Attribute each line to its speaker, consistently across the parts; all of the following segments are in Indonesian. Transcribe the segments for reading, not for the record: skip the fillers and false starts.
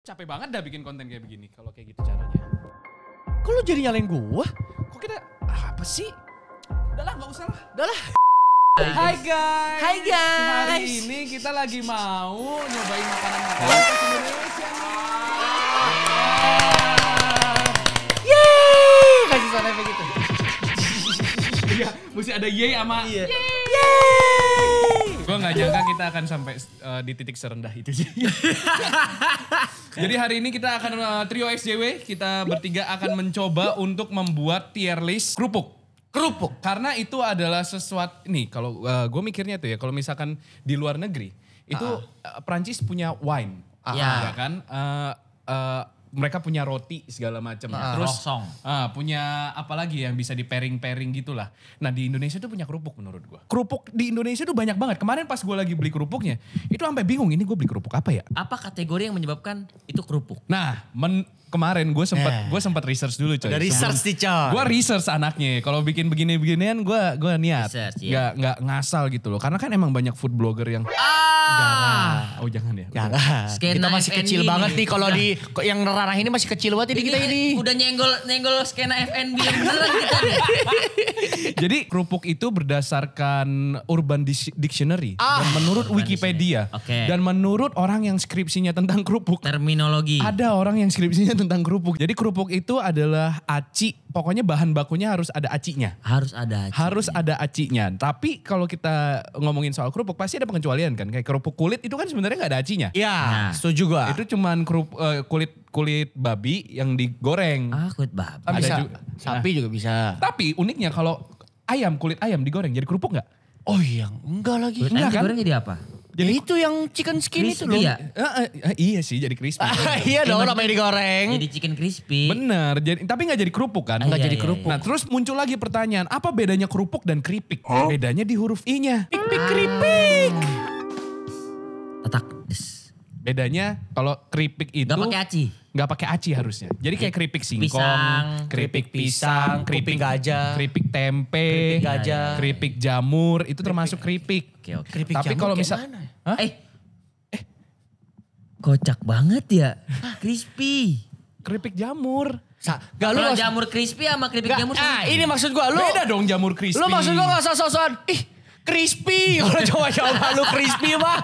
Speaker 1: Capek banget dah bikin konten kayak begini kalau kayak gitu caranya.
Speaker 2: Kok lu jadi nyalain gua?
Speaker 1: Kok kita apa sih? Udah lah, nggak usah lah.
Speaker 2: Udah lah.
Speaker 1: Hai guys.
Speaker 2: Hai guys.
Speaker 1: Hari ini kita lagi mau nyobain makanan-makanan khas Indonesia nih.
Speaker 2: Yeay. Kasih suara efek gitu.
Speaker 1: Iya, mesti ada yeay sama
Speaker 2: Iya.
Speaker 1: gue gak nyangka kita akan sampai di titik serendah itu sih. Jadi hari ini kita akan trio XJW, kita bertiga akan mencoba untuk membuat tier list kerupuk.
Speaker 2: Kerupuk.
Speaker 1: Karena itu adalah sesuatu, nih kalau gue mikirnya tuh ya, kalau misalkan di luar negeri, itu Prancis punya wine. Ya kan? Mereka punya roti segala macam. Terus punya apa lagi yang bisa di pairing-pairing gitulah. Nah di Indonesia tuh punya kerupuk menurut gue. Kerupuk di Indonesia tuh banyak banget. Kemarin pas gue lagi beli kerupuknya, itu sampai bingung ini gue beli kerupuk apa ya?
Speaker 3: Apa kategori yang menyebabkan itu kerupuk?
Speaker 1: Nah kemarin gue sempat research dulu coy.
Speaker 2: Udah research nih coy.
Speaker 1: Gue research anaknya. Kalau bikin beginian gue niat.
Speaker 3: Research, ya.
Speaker 1: Nggak ngasal gitu loh. Karena kan emang banyak food blogger yang jangan. Oh jangan ya.
Speaker 2: Jangan.
Speaker 3: Skena
Speaker 2: Kita masih
Speaker 3: FNB
Speaker 2: kecil banget nih kalau
Speaker 3: Udah.
Speaker 2: di yang ranah ini masih kecil banget ini kita ini.
Speaker 3: Udah nyenggol skena FNB yang beneran kita nih.
Speaker 1: Jadi kerupuk itu berdasarkan Urban Dictionary dan menurut Wikipedia
Speaker 3: Oke.
Speaker 1: dan menurut orang yang skripsinya tentang kerupuk.
Speaker 3: Terminologi.
Speaker 1: Ada orang yang skripsinya tentang kerupuk. Jadi kerupuk itu adalah aci. Pokoknya bahan bakunya harus ada acinya.
Speaker 3: Harus ada.
Speaker 1: Harus ada acinya. Tapi kalau kita ngomongin soal kerupuk pasti ada pengecualian kan. Kayak kerupuk kulit itu kan sebenarnya nggak ada acinya.
Speaker 2: Iya,
Speaker 3: Nah.
Speaker 2: setuju gua.
Speaker 1: Itu cuman kulit babi yang digoreng.
Speaker 3: Kulit babi.
Speaker 1: Ada
Speaker 2: bisa.
Speaker 1: juga.
Speaker 2: Sapi juga bisa.
Speaker 1: Tapi uniknya kalau kulit ayam digoreng jadi kerupuk nggak?
Speaker 2: Oh iya, enggak lagi.
Speaker 3: Kulit ayam
Speaker 1: Enggak kan?
Speaker 3: digoreng jadi apa?
Speaker 2: Jadi itu yang chicken skin itu loh.
Speaker 3: Crispy ya?
Speaker 1: Iya sih jadi crispy.
Speaker 2: Iya dong namanya digoreng.
Speaker 3: Jadi chicken crispy.
Speaker 1: Bener, tapi nggak jadi kerupuk kan?
Speaker 3: Nggak
Speaker 2: jadi
Speaker 3: iya,
Speaker 2: kerupuk.
Speaker 1: Nah terus muncul lagi pertanyaan, apa bedanya kerupuk dan keripik? Bedanya di huruf I-nya.
Speaker 2: Keripik.
Speaker 3: Tatak. Des.
Speaker 1: Bedanya kalau keripik itu
Speaker 3: Gak pakai aci.
Speaker 1: nggak pakai aci harusnya. Jadi kayak keripik singkong,
Speaker 3: Pisang.
Speaker 1: keripik pisang,
Speaker 2: Kuping gajah.
Speaker 1: keripik tempe,
Speaker 2: Keripik gajah.
Speaker 1: keripik jamur, itu termasuk keripik.
Speaker 3: Oke.
Speaker 2: Keripik
Speaker 1: Tapi
Speaker 2: jamur
Speaker 1: kalau
Speaker 2: kayak
Speaker 1: misal,
Speaker 2: mana?
Speaker 1: Hah?
Speaker 3: Kocak banget ya. Crispy.
Speaker 1: keripik jamur.
Speaker 2: Gak lu
Speaker 3: Kalau
Speaker 2: maksud-
Speaker 3: jamur crispy sama keripik
Speaker 2: Gak,
Speaker 3: jamur.
Speaker 2: ini maksud gua lu.
Speaker 1: Beda dong jamur crispy.
Speaker 2: Lu maksud gua gak sok-sokan. Ih, crispy. Kalau coba lu crispy mah.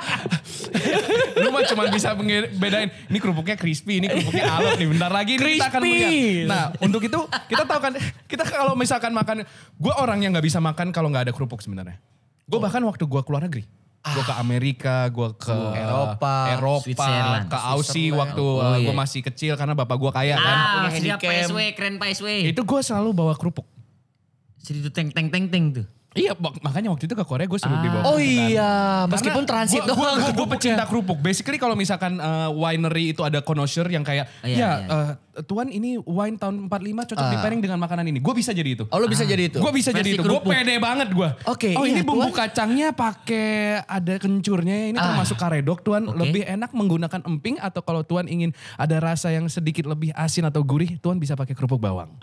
Speaker 1: Lu mah cuma bisa bedain, ini kerupuknya crispy, ini kerupuknya alot nih. Bentar lagi nih kita akan
Speaker 2: Crispy.
Speaker 1: melihat. Nah untuk itu kita tahu kan, kita kalau misalkan makan, gue orang yang gak bisa makan kalau gak ada kerupuk sebenarnya. Gue bahkan waktu gue keluar negeri, gue ke Amerika, gue ke
Speaker 2: Eropa,
Speaker 3: Switzerland.
Speaker 1: ke Aussie waktu
Speaker 3: Oh, iya.
Speaker 1: gue masih kecil karena bapak gue kaya kan.
Speaker 2: punya
Speaker 3: Siap
Speaker 2: handycam.
Speaker 3: PSW, keren PSW.
Speaker 1: Itu gue selalu bawa kerupuk.
Speaker 3: Jadi itu teng tuh.
Speaker 1: Iya makanya waktu itu ke Korea gue suruh dibawa
Speaker 2: Oh
Speaker 1: kerupuk kan.
Speaker 2: iya, meskipun transit doang.
Speaker 1: Gue pecinta kerupuk. Basically kalau misalkan winery itu ada connoisseur yang kayak, Tuan ini wine tahun 45 cocok di pairing dengan makanan ini. Gue bisa jadi itu.
Speaker 2: Oh lu bisa jadi itu?
Speaker 1: Gue bisa jadi
Speaker 3: Versi
Speaker 1: itu. Gue
Speaker 3: kerupuk.
Speaker 1: pede banget gue.
Speaker 2: Oke,
Speaker 1: Oh
Speaker 2: iya,
Speaker 1: ini bumbu
Speaker 2: Tuan.
Speaker 1: kacangnya pakai ada kencurnya. Ini termasuk karedok Tuan.
Speaker 3: Oke.
Speaker 1: Lebih enak menggunakan emping atau kalau Tuan ingin ada rasa yang sedikit lebih asin atau gurih, Tuan bisa pakai kerupuk bawang.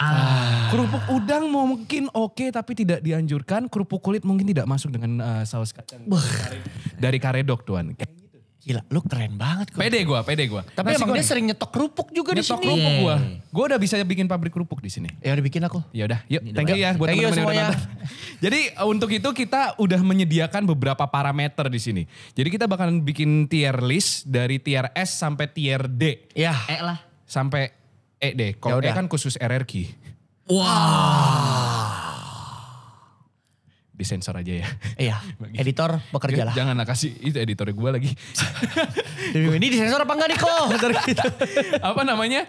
Speaker 1: Kerupuk udang mungkin oke tapi tidak dianjurkan. Kerupuk kulit mungkin tidak masuk dengan saus kacang dari karedok Tuan.
Speaker 2: Gila, lu keren banget kok.
Speaker 1: Pede gue.
Speaker 2: Tapi emang dia sering nyetok kerupuk juga di
Speaker 1: nyetok
Speaker 2: sini.
Speaker 1: kerupuk
Speaker 3: Iya.
Speaker 1: gue. Gue udah bisa bikin pabrik kerupuk di sini.
Speaker 2: Ya udah bikin aku.
Speaker 1: Ya udah, yuk. Thank you ya buat
Speaker 2: Thank you
Speaker 1: teman-teman yang udah
Speaker 2: semuanya.
Speaker 1: nonton. Jadi untuk itu kita udah menyediakan beberapa parameter di sini. Jadi kita bakalan bikin tier list dari tier S sampai tier D.
Speaker 2: Ya.
Speaker 3: Lah.
Speaker 1: Sampai E deh. Kalau E
Speaker 2: Ya udah.
Speaker 1: kan khusus RRQ. Disensor aja ya.
Speaker 2: Iya, editor bekerja lah.
Speaker 1: Janganlah kasih, itu editor gue lagi.
Speaker 2: Ini disensor apa enggak nih kok?
Speaker 1: Apa namanya?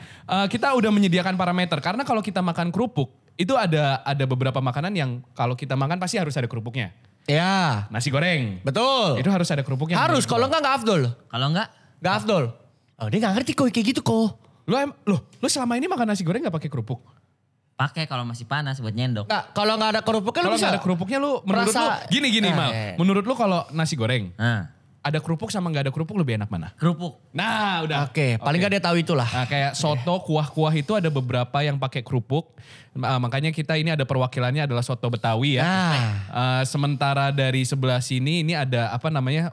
Speaker 1: Kita udah menyediakan parameter. Karena kalau kita makan kerupuk, itu ada beberapa makanan yang kalau kita makan pasti harus ada kerupuknya.
Speaker 2: Ya,
Speaker 1: Nasi goreng.
Speaker 2: betul.
Speaker 1: Itu harus ada kerupuknya.
Speaker 2: Harus, kalau enggak afdol.
Speaker 3: Kalau enggak,
Speaker 2: Enggak afdol. Oh dia gak ngerti kok kayak gitu kok.
Speaker 1: Lu selama ini makan nasi goreng gak pakai kerupuk?
Speaker 3: pakai kalau masih panas buat nyendok.
Speaker 2: Enggak, kalau enggak ada kerupuknya lu
Speaker 1: Kalau
Speaker 2: bisa.
Speaker 1: nggak ada kerupuknya lu menurut
Speaker 2: merasa-
Speaker 1: lu gini Mal. Menurut lu kalau nasi goreng
Speaker 3: Nah,
Speaker 1: ada kerupuk sama nggak ada kerupuk lebih enak mana?
Speaker 3: Kerupuk.
Speaker 1: Nah udah.
Speaker 2: Oke, paling nggak dia tahu itulah.
Speaker 1: Nah, kayak soto, kuah-kuah itu ada beberapa yang pakai kerupuk. Makanya kita ini ada perwakilannya adalah soto Betawi ya. Sementara dari sebelah sini ini ada apa namanya?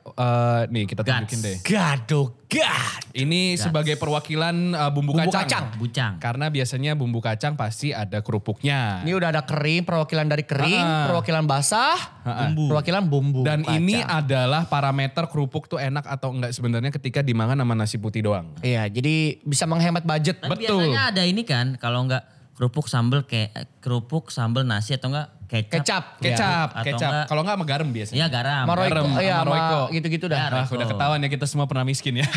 Speaker 1: Nih kita tunjukin deh.
Speaker 2: Gado-gad.
Speaker 1: Ini sebagai perwakilan bumbu kacang.
Speaker 3: Bucang.
Speaker 1: Karena biasanya bumbu kacang pasti ada kerupuknya.
Speaker 2: Ini udah ada kering, perwakilan dari kering, perwakilan basah, perwakilan bumbu.
Speaker 1: Dan
Speaker 2: kacang.
Speaker 1: ini adalah parameter kerupuk tuh enak atau enggak sebenarnya ketika dimakan sama nasi putih doang.
Speaker 2: Iya, jadi bisa menghemat budget.
Speaker 3: Tapi
Speaker 1: Betul.
Speaker 3: biasanya ada ini kan, kalau enggak kerupuk sambal nasi atau enggak kecap.
Speaker 1: Kecap.
Speaker 3: Atau enggak-
Speaker 1: Kalau enggak sama garam biasanya.
Speaker 3: Iya garam.
Speaker 2: Maroiko, iya,
Speaker 1: sama Royco.
Speaker 2: gitu-gitu dah.
Speaker 3: Ya,
Speaker 1: Wah, udah ketahuan ya kita semua pernah miskin ya.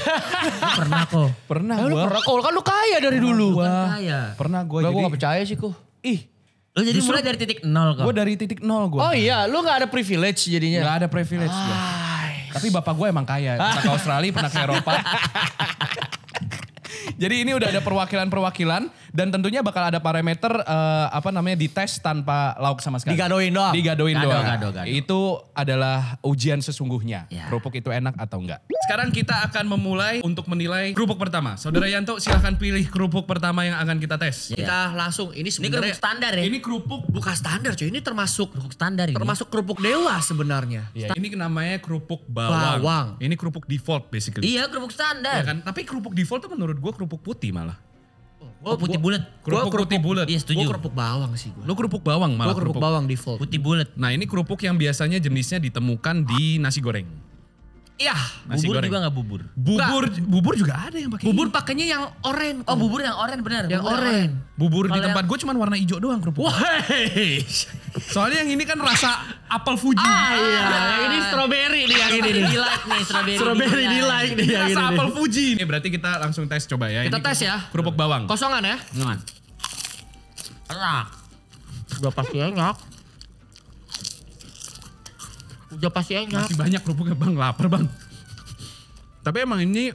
Speaker 3: Pernah kok.
Speaker 1: Pernah
Speaker 2: Lu
Speaker 1: gua.
Speaker 2: pernah kok, kan lu kaya dari dulu.
Speaker 3: Bukan kaya.
Speaker 1: Pernah gua
Speaker 2: Gak,
Speaker 1: jadi.
Speaker 2: gue gak percaya sih kok.
Speaker 1: Ih,
Speaker 3: Lu jadi mulai dari titik nol kok.
Speaker 1: gua dari titik nol gua.
Speaker 2: Oh iya, lu gak ada privilege jadinya.
Speaker 1: Gak ada privilege gua. Tapi bapak gue emang kaya. Pernah ke Australia, pernah ke Eropa. Jadi ini udah ada perwakilan-perwakilan dan tentunya bakal ada parameter dites tanpa lauk sama sekali.
Speaker 2: Digadoin doang.
Speaker 1: Digadoin
Speaker 3: Gado,
Speaker 1: doang.
Speaker 3: gado.
Speaker 1: Itu adalah ujian sesungguhnya.
Speaker 3: Ya.
Speaker 1: Kerupuk itu enak atau enggak. Sekarang kita akan memulai untuk menilai kerupuk pertama. Saudara Yanto silahkan pilih kerupuk pertama yang akan kita tes.
Speaker 3: Ya.
Speaker 2: Kita langsung, ini
Speaker 3: Ini
Speaker 2: sebenarnya
Speaker 3: kerupuk standar ya.
Speaker 1: Ini kerupuk
Speaker 2: bukan standar cuy, ini termasuk
Speaker 3: kerupuk standar ini.
Speaker 2: kerupuk dewa sebenarnya.
Speaker 1: ya, ini namanya kerupuk bawang.
Speaker 2: Bawang.
Speaker 1: Ini kerupuk default basically.
Speaker 3: Iya kerupuk standar.
Speaker 1: Ya kan? Tapi kerupuk default tuh menurut gue kerupuk putih malah.
Speaker 3: Oh putih bulat.
Speaker 1: Kerupuk putih bulat.
Speaker 3: Iya
Speaker 2: Gue
Speaker 3: setuju.
Speaker 2: kerupuk bawang sih gue.
Speaker 1: Lu kerupuk bawang malah.
Speaker 2: Gue kerupuk bawang default.
Speaker 3: Putih bulat.
Speaker 1: Nah ini kerupuk yang biasanya jenisnya ditemukan di nasi goreng.
Speaker 2: Iya.
Speaker 1: Nasi
Speaker 3: Bubur
Speaker 1: goreng.
Speaker 3: juga gak bubur?
Speaker 1: Bubur juga ada yang pakai.
Speaker 2: Bubur pakainya yang oranye.
Speaker 3: Oh bubur yang oranye benar.
Speaker 2: Yang
Speaker 3: Bubur
Speaker 2: oranye.
Speaker 1: Bubur di
Speaker 3: Kalau
Speaker 1: tempat gue cuma warna hijau doang kerupuk.
Speaker 2: Wah.
Speaker 1: Soalnya yang ini kan rasa apel Fuji.
Speaker 2: Iya, yang ini strawberry nih yang ini nih.
Speaker 3: Delight nih strawberry.
Speaker 2: Strawberry delight nih yang
Speaker 1: Rasa
Speaker 2: ini.
Speaker 1: apel Fuji. Ini berarti kita langsung tes coba ya.
Speaker 2: Kita
Speaker 1: Ini
Speaker 2: tes ya.
Speaker 1: Kerupuk bawang.
Speaker 2: Kosongan ya.
Speaker 3: Enak. Enak.
Speaker 2: Udah pasti enak. Udah pasti enak.
Speaker 1: Masih banyak kerupuknya bang, lapar bang. Tapi emang ini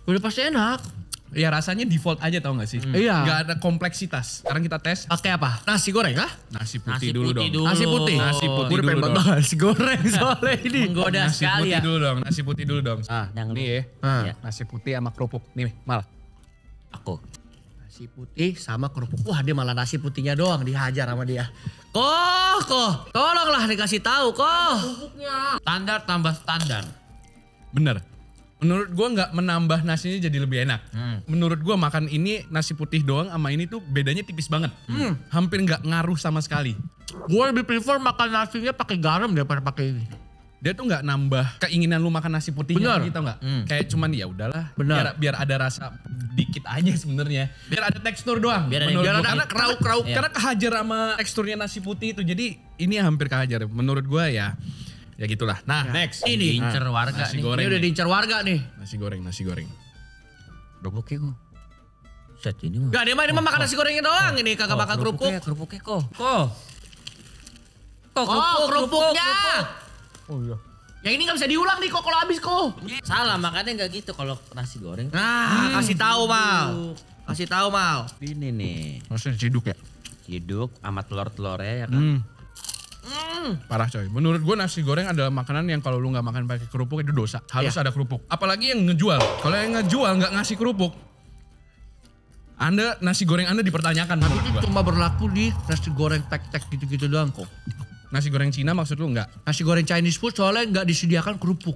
Speaker 2: Udah pasti enak.
Speaker 1: ya rasanya default aja tau gak sih?
Speaker 2: Iya.
Speaker 1: Gak ada kompleksitas. Sekarang kita tes
Speaker 2: Pakai apa? Nasi goreng kah?
Speaker 1: nasi putih
Speaker 3: Nasi
Speaker 1: dulu
Speaker 3: putih
Speaker 1: dong.
Speaker 3: dulu.
Speaker 2: Nasi putih.
Speaker 1: Nasi putih
Speaker 2: Gue udah pengen
Speaker 1: dulu
Speaker 2: banget
Speaker 1: dong.
Speaker 2: nasi goreng soalnya ini.
Speaker 3: Menggoda
Speaker 1: Nasi
Speaker 3: sekali
Speaker 1: putih
Speaker 3: ya.
Speaker 1: dulu dong, nasi putih dulu dong.
Speaker 3: Yang
Speaker 1: Nih ya.
Speaker 2: Ah.
Speaker 3: Ya.
Speaker 1: Nasi putih sama kerupuk. Nih mal.
Speaker 3: Aku.
Speaker 2: Nasi putih sama kerupuk. Wah dia malah nasi putihnya doang dihajar sama dia. Koh. Tolonglah dikasih tahu koh.
Speaker 3: Standar tambah standar.
Speaker 1: Bener. Menurut gua nggak menambah nasinya jadi lebih enak. Menurut gua makan ini nasi putih doang sama ini tuh bedanya tipis banget. Hampir nggak ngaruh sama sekali.
Speaker 2: Gue lebih prefer makan nasinya pakai garam daripada pakai ini.
Speaker 1: Dia tuh nggak nambah keinginan lu makan nasi putihnya
Speaker 2: Bener.
Speaker 1: gitu nggak? Kayak cuman ya udahlah.
Speaker 2: Bener.
Speaker 1: Biar ada rasa dikit aja sebenarnya. Biar ada tekstur doang.
Speaker 3: Biar ada-
Speaker 1: Menurut
Speaker 3: biar
Speaker 1: gua.
Speaker 3: ada
Speaker 1: Karena
Speaker 2: krauk-krauk.
Speaker 1: Karena kehajar sama teksturnya nasi putih itu. Jadi ini hampir kehajar. Menurut gua ya gitulah. Nah next.
Speaker 3: Ini incer warga
Speaker 1: Nasi
Speaker 3: nih.
Speaker 1: goreng.
Speaker 2: Ini udah diincar warga nih.
Speaker 1: Nasi goreng.
Speaker 3: Kerupuknya kok. Set ini mah.
Speaker 2: Gak dia mah makan nasi gorengnya doang ini kagak makan kerupuk.
Speaker 3: Kerupuknya kok. Kok. Kok
Speaker 2: Oh kerupuknya.
Speaker 1: Oh iya.
Speaker 2: Yang ini gak bisa diulang nih kok kalau habis kok.
Speaker 3: Salah makanya nggak gitu kalau nasi goreng.
Speaker 2: Nah kasih tahu Mal. Kasih tahu Mal.
Speaker 3: Ini nih.
Speaker 1: Maksudnya ciduk ya?
Speaker 3: Hidup sama telur-telurnya ya kan.
Speaker 1: Parah coy. Menurut gue nasi goreng adalah makanan yang kalau lu nggak makan pakai kerupuk itu dosa. Harus ada kerupuk. Apalagi yang ngejual. Kalau yang ngejual nggak ngasih kerupuk, nasi goreng Anda dipertanyakan menurut
Speaker 2: Itu
Speaker 1: gua.
Speaker 2: cuma berlaku di nasi goreng tek-tek gitu-gitu doang kok.
Speaker 1: Nasi goreng Cina maksud lu nggak?
Speaker 2: Nasi goreng Chinese food soalnya nggak disediakan kerupuk.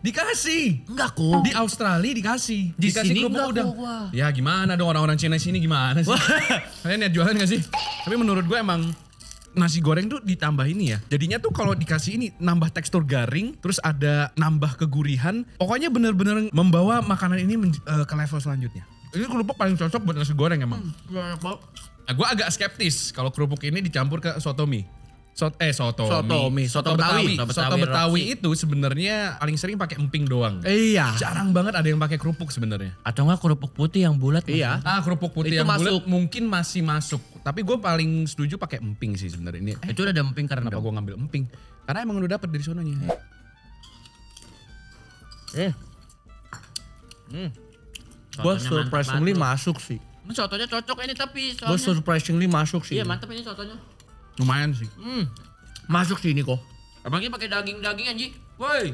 Speaker 1: Dikasih.
Speaker 2: Enggak kok.
Speaker 1: Di Australia dikasih.
Speaker 2: Di
Speaker 1: Dikasih
Speaker 2: sini
Speaker 1: kerupuk
Speaker 2: nggak
Speaker 1: udang.
Speaker 2: kok gua.
Speaker 1: Ya gimana dong orang-orang Cina sini gimana sih? Kalian lihat jualan gak sih? Tapi menurut gue emang nasi goreng tuh ditambah ini ya. Jadinya tuh kalau dikasih ini nambah tekstur garing, terus ada nambah kegurihan. Pokoknya bener-bener membawa makanan ini ke level selanjutnya. Ini kerupuk paling cocok buat nasi goreng emang. Nah, gue agak skeptis kalau kerupuk ini dicampur ke soto mie. Soto
Speaker 2: Betawi.
Speaker 1: Soto Betawi itu sebenarnya paling sering pakai emping doang.
Speaker 2: Iya.
Speaker 1: Jarang banget ada yang pakai kerupuk sebenarnya.
Speaker 3: Atau enggak kerupuk putih yang bulat.
Speaker 2: Iya.
Speaker 1: Kerupuk putih
Speaker 2: Itu
Speaker 1: yang bulat
Speaker 2: masuk.
Speaker 1: mungkin masih masuk. Tapi gue paling setuju pakai emping sih sebenarnya. Ini
Speaker 3: Itu udah ada emping karena
Speaker 1: kenapa gue ngambil emping? Karena emang udah dapet dari sononya.
Speaker 2: Gue surprisingly masuk sih.
Speaker 3: Ini sotonya cocok ini tapi
Speaker 2: Gue surprisingly masuk sih.
Speaker 3: Iya mantap ini sotonya.
Speaker 1: Lumayan sih.
Speaker 2: Masuk sih ini kok.
Speaker 3: Apalagi pakai daging-daging anji. Woi.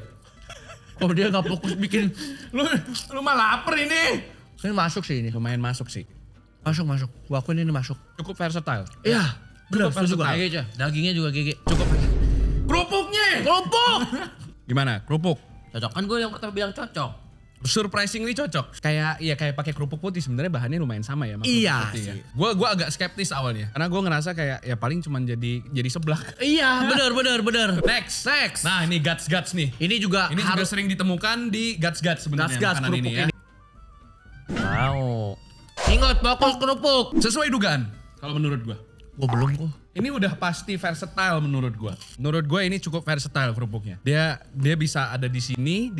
Speaker 2: Kok dia gak fokus bikin.
Speaker 1: Lu mah lapar ini.
Speaker 2: Ini masuk sih ini.
Speaker 1: Lumayan masuk sih.
Speaker 2: Masuk. Gua akuin ini masuk.
Speaker 1: Cukup versatile.
Speaker 2: Iya. Bener, setuju gua.
Speaker 3: Gege, dagingnya juga gege.
Speaker 1: Cukup. Kerupuknya.
Speaker 2: Kerupuk!
Speaker 1: Gimana? Kerupuk?
Speaker 3: Cocok kan gue yang pertama bilang cocok.
Speaker 1: Surprisingly cocok. Kayak pakai kerupuk putih sebenarnya bahannya lumayan sama ya.
Speaker 2: Iya
Speaker 1: putih,
Speaker 2: sih.
Speaker 1: ya. Gua agak skeptis awalnya. Karena gue ngerasa kayak ya paling cuman jadi seblak.
Speaker 2: Iya, bener.
Speaker 1: Next. Nah ini guts nih.
Speaker 2: Ini juga
Speaker 1: Ini juga sering ditemukan di guts sebenarnya
Speaker 2: Guts,
Speaker 1: makanan
Speaker 2: kerupuk
Speaker 1: ini ya.
Speaker 2: ini.
Speaker 3: Wow.
Speaker 2: Ingat fokus kerupuk.
Speaker 1: Sesuai dugaan kalau menurut gua.
Speaker 2: Gua belum kok.
Speaker 1: Ini udah pasti versatile menurut gua. Menurut gua ini cukup versatile kerupuknya. Dia bisa ada di sini,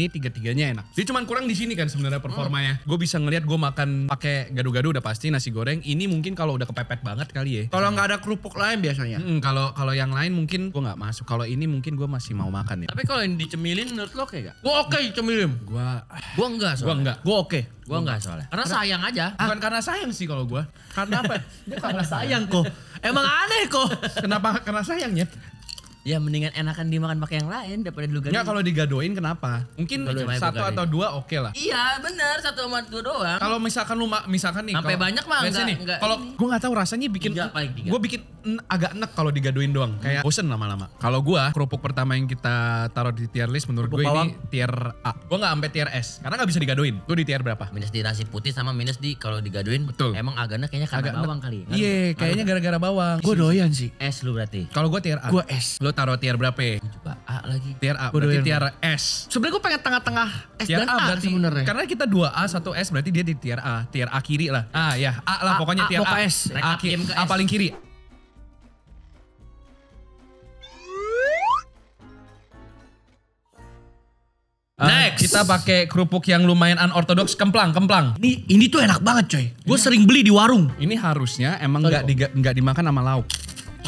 Speaker 1: tiga-tiganya enak. Dia cuman kurang di sini kan sebenarnya performanya. Gue bisa ngelihat gue makan pakai gado-gado udah pasti nasi goreng. Ini mungkin kalau udah kepepet banget kali ya.
Speaker 2: Kalau nggak ada kerupuk lain biasanya.
Speaker 1: Kalau yang lain mungkin gua nggak masuk. Kalau ini mungkin gua masih mau makan ya.
Speaker 3: Tapi kalau yang dicemilin menurut lo kayak gak?
Speaker 2: Gua oke cemilim.
Speaker 1: Gua
Speaker 3: Gue enggak soalnya.
Speaker 1: enggak.
Speaker 2: Gua oke.
Speaker 3: Gue enggak soalnya. Karena sayang aja.
Speaker 1: Bukan karena sayang sih kalau gua. Karena apa?
Speaker 2: Karena sayang kok. Emang aneh kok.
Speaker 1: Kenapa? Karena sayangnya.
Speaker 3: Ya mendingan enakan dimakan pakai yang lain daripada dulu
Speaker 1: Enggak kalau digadoin kenapa? Mungkin
Speaker 3: Gadoin aja
Speaker 1: satu
Speaker 3: gadoin.
Speaker 1: atau dua oke lah.
Speaker 3: Iya benar 1 sama 2 doang.
Speaker 1: Kalau misalkan misalkan nih
Speaker 3: Sampai
Speaker 1: kalau-
Speaker 3: banyak mah
Speaker 1: let's say
Speaker 3: enggak-
Speaker 1: nih,
Speaker 3: enggak
Speaker 1: kalau
Speaker 3: ini.
Speaker 1: gua nggak tahu rasanya bikin
Speaker 3: 3, paling 3.
Speaker 1: gua bikin agak enek kalau digadoin doang. Kayak bosen lama-lama. Kalau gua kerupuk pertama yang kita taruh di tier list menurut
Speaker 2: Kerupuk
Speaker 1: gua ini
Speaker 2: bawang.
Speaker 1: tier A. Gua nggak sampai tier S karena nggak bisa digadoin. Gua di tier berapa?
Speaker 3: Minus di nasi putih sama minus di kalau digaduin.
Speaker 1: Betul.
Speaker 3: Emang agaknya kayaknya karena
Speaker 1: Agak
Speaker 3: bawang kali. Kan?
Speaker 1: Iya, kayaknya gara-gara bawang.
Speaker 2: Gua doyan sih.
Speaker 3: Es lu berarti.
Speaker 1: Kalau gua tier A.
Speaker 2: Gua S.
Speaker 1: Lo taruh tier berapa?
Speaker 3: Coba A lagi.
Speaker 1: Tier A.
Speaker 2: Gua
Speaker 1: Berarti
Speaker 2: doyan.
Speaker 1: tier S.
Speaker 2: Sebenarnya gue pengen tengah-tengah S
Speaker 1: Tier
Speaker 2: dan
Speaker 1: A
Speaker 2: A
Speaker 1: berarti
Speaker 2: sebenarnya.
Speaker 1: karena kita 2A 1 S berarti dia di tier A. Tier A kiri lah. Ah ya, A lah pokoknya
Speaker 2: A
Speaker 1: tier
Speaker 2: mau
Speaker 1: A.
Speaker 2: ke S.
Speaker 3: Naik
Speaker 1: A,
Speaker 3: up game ke
Speaker 1: A
Speaker 3: S.
Speaker 1: paling kiri.
Speaker 3: Next.
Speaker 1: Kita pakai kerupuk yang lumayan unorthodox, kemplang.
Speaker 2: Ini tuh enak banget coy. Gue sering beli di warung.
Speaker 1: Ini harusnya emang nggak dimakan sama lauk.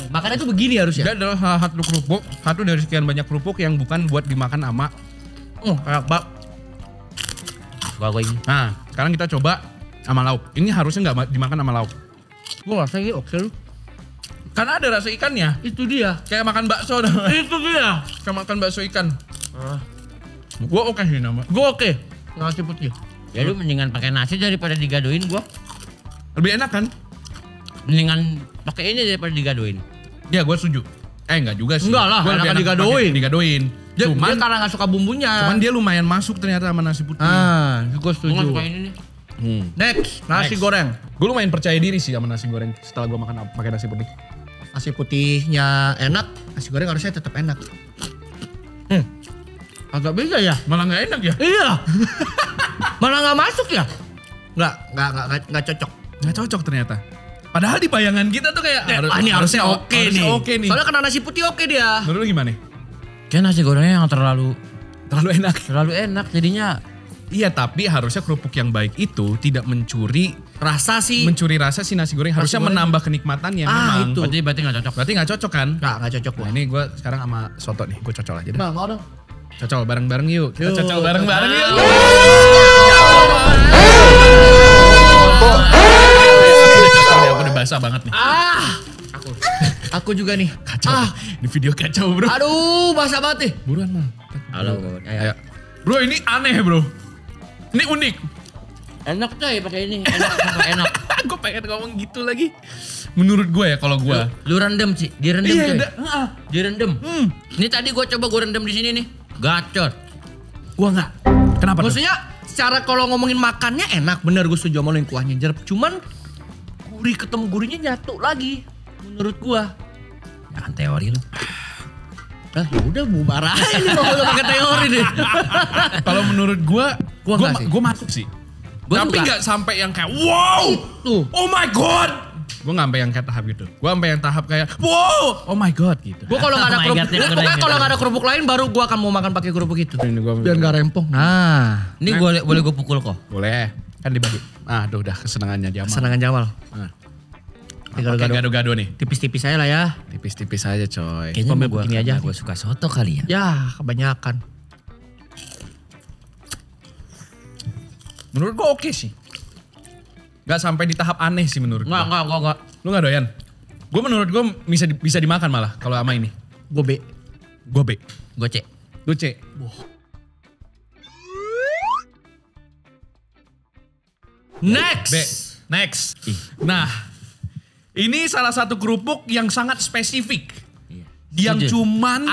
Speaker 2: Makannya tuh begini harusnya.
Speaker 1: Dia adalah salah satu kerupuk, satu dari sekian banyak kerupuk yang bukan buat dimakan sama.
Speaker 2: Enak banget.
Speaker 3: Gua ini.
Speaker 1: Nah, sekarang kita coba sama lauk. Ini harusnya nggak dimakan sama lauk.
Speaker 2: Gue rasa ini oke lu.
Speaker 1: Karena ada rasa ikannya.
Speaker 2: Itu dia.
Speaker 1: Kayak makan bakso.
Speaker 2: Itu dia.
Speaker 1: Kayak makan bakso ikan. Gua oke sih nama.
Speaker 2: Gue oke. Nasi putih.
Speaker 3: Ya lu mendingan pakai nasi daripada digadoin gua.
Speaker 1: Lebih enak kan?
Speaker 3: Mendingan pakai ini daripada digadoin.
Speaker 1: Ya gue setuju. Enggak juga sih.
Speaker 2: Enggak lah,
Speaker 1: Gua lebih
Speaker 2: enakan
Speaker 1: enak
Speaker 2: digadoin.
Speaker 1: pakai digadoin.
Speaker 2: Dia
Speaker 1: Cuman
Speaker 2: karena gak suka bumbunya.
Speaker 1: dia lumayan masuk ternyata sama nasi putih.
Speaker 2: gue
Speaker 3: Gua
Speaker 2: setuju.
Speaker 3: nggak suka ini nih.
Speaker 2: Next, nasi
Speaker 1: Next.
Speaker 2: goreng.
Speaker 1: Gue lumayan percaya diri sih sama nasi goreng setelah gue makan pakai nasi putih.
Speaker 2: Nasi putihnya enak, nasi goreng harusnya tetap enak. Agak beda ya?
Speaker 1: Malah nggak enak ya?
Speaker 2: Iya. Malah nggak masuk ya? Nggak cocok.
Speaker 1: Nggak cocok ternyata. Padahal di bayangan kita tuh kayak
Speaker 2: Ini harusnya oke nih.
Speaker 1: Oke nih.
Speaker 2: Soalnya kena nasi putih oke dia.
Speaker 1: Menurut lu gimana?
Speaker 3: Kayak nasi gorengnya yang terlalu
Speaker 1: Terlalu enak.
Speaker 3: jadinya.
Speaker 1: Iya, tapi harusnya kerupuk yang baik itu tidak mencuri
Speaker 2: Rasa sih.
Speaker 1: rasa si nasi goreng. Harusnya
Speaker 2: goreng.
Speaker 1: menambah kenikmatannya memang.
Speaker 2: itu.
Speaker 3: Berarti nggak cocok.
Speaker 1: Berarti nggak cocok kan?
Speaker 2: Nggak cocok
Speaker 1: Nah
Speaker 2: gua.
Speaker 1: ini gue sekarang sama soto nih. Gue cocol aja deh.
Speaker 2: Mau dong.
Speaker 1: Cocol bareng-bareng yuk. Kita
Speaker 2: Yuk.
Speaker 1: cocol bareng-bareng yuk. Aku udah basah banget nih.
Speaker 2: Aku juga nih.
Speaker 1: Kacau. Ini video kacau bro.
Speaker 2: Aduh, basah banget nih.
Speaker 1: Buruan mal.
Speaker 3: Halo.
Speaker 1: Ayo. Bro ini aneh bro. Ini unik.
Speaker 3: Enak coy pakai ini. Enak.
Speaker 1: Gue pengen ngomong gitu lagi. Menurut gue ya kalau gue.
Speaker 3: Lu rendem sih, direndem
Speaker 1: Iya,
Speaker 3: coy.
Speaker 1: heeh.
Speaker 3: Direndem. Ini tadi gua coba gua rendem di sini nih. Gacor.
Speaker 2: Gua nggak.
Speaker 1: Kenapa tuh?
Speaker 2: Maksudnya secara kalau ngomongin makannya enak, bener gue setuju sama lo yang kuahnya jerep. Cuman gurih ketemu gurihnya nyatu lagi menurut gua.
Speaker 3: Jangan teori lu.
Speaker 2: Nah, ya udah bubar aja nih kalau udah pakai teori nih.
Speaker 1: Kalau menurut gue,
Speaker 2: Gua nggak sih.
Speaker 1: gue masuk sih.
Speaker 3: Gua
Speaker 1: Tapi
Speaker 3: juga.
Speaker 1: nggak sampai yang kayak wow,
Speaker 2: Tuh.
Speaker 1: oh my god. Gue nggak sampai yang kayak tahap gitu. Gue sampai yang tahap kayak wow, oh my god gitu.
Speaker 2: Gua kalau nggak ada
Speaker 3: Oh my
Speaker 2: kerupuk,
Speaker 3: God, ya,
Speaker 2: pokoknya
Speaker 3: udah,
Speaker 2: kalau
Speaker 3: udah.
Speaker 2: nggak ada kerupuk lain baru gua akan mau makan pakai kerupuk itu.
Speaker 1: Ini gua
Speaker 2: Biar nggak rempong. Nah,
Speaker 3: Ini boleh gua pukul kok.
Speaker 1: boleh kan dibagi. Ah, aduh udah kesenangannya Jamal.
Speaker 2: senangan Jamal.
Speaker 1: Nah.
Speaker 2: Tinggal
Speaker 1: Pakai
Speaker 2: gado.
Speaker 1: gado-gado nih.
Speaker 2: Tipis-tipis aja lah ya.
Speaker 1: Tipis-tipis aja coy.
Speaker 3: Kayaknya
Speaker 2: Sambil
Speaker 3: gua
Speaker 2: begini aja.
Speaker 3: gua suka soto kali ya.
Speaker 2: Ya, kebanyakan.
Speaker 1: Menurut gue oke sih. Gak sampai di tahap aneh sih menurut gue.
Speaker 3: Enggak.
Speaker 1: Lu gak doyan? Gue menurut gue bisa dimakan malah kalau sama ini.
Speaker 2: Gue B.
Speaker 1: Gue B.
Speaker 3: Gua C.
Speaker 1: Lu C. Next. Nah, ini salah satu kerupuk yang sangat spesifik. Yang cuman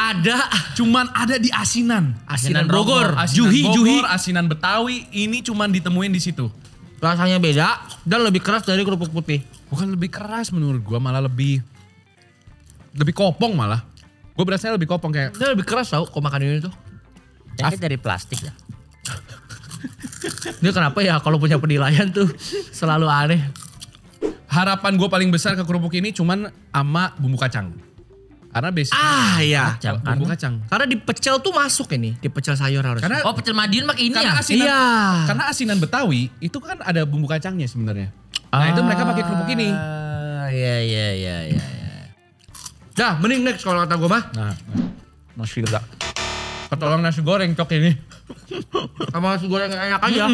Speaker 1: ada di asinan.
Speaker 3: Asinan Bogor.
Speaker 1: Juhi. Asinan Betawi. Ini cuman ditemuin di situ.
Speaker 2: Rasanya beda dan lebih keras dari kerupuk putih.
Speaker 1: Bukan lebih keras menurut gua, malah lebih kopong malah. Gue berasanya lebih kopong kayak.
Speaker 2: Dia lebih keras tau kok makan ini tuh.
Speaker 3: Kayaknya dari plastik ya.
Speaker 2: Dia kenapa ya kalau punya penilaian tuh selalu aneh.
Speaker 1: Harapan gue paling besar ke kerupuk ini cuman sama bumbu kacang. Karena basic.
Speaker 2: Iya.
Speaker 1: Bumbu kacang.
Speaker 2: Karena di pecel tuh masuk ini, di pecel sayur harus.
Speaker 1: Karena
Speaker 3: pecel Madiun pakai ini ya?
Speaker 1: Karena asinan Betawi itu kan ada bumbu kacangnya sebenarnya. Nah itu mereka pakai kerupuk ini.
Speaker 3: Iya.
Speaker 2: Dah, mending next kalau kata gue mah.
Speaker 1: Nah, masih enggak. Ketolong nasi goreng cok ini.
Speaker 2: Sama nasi goreng enak aja.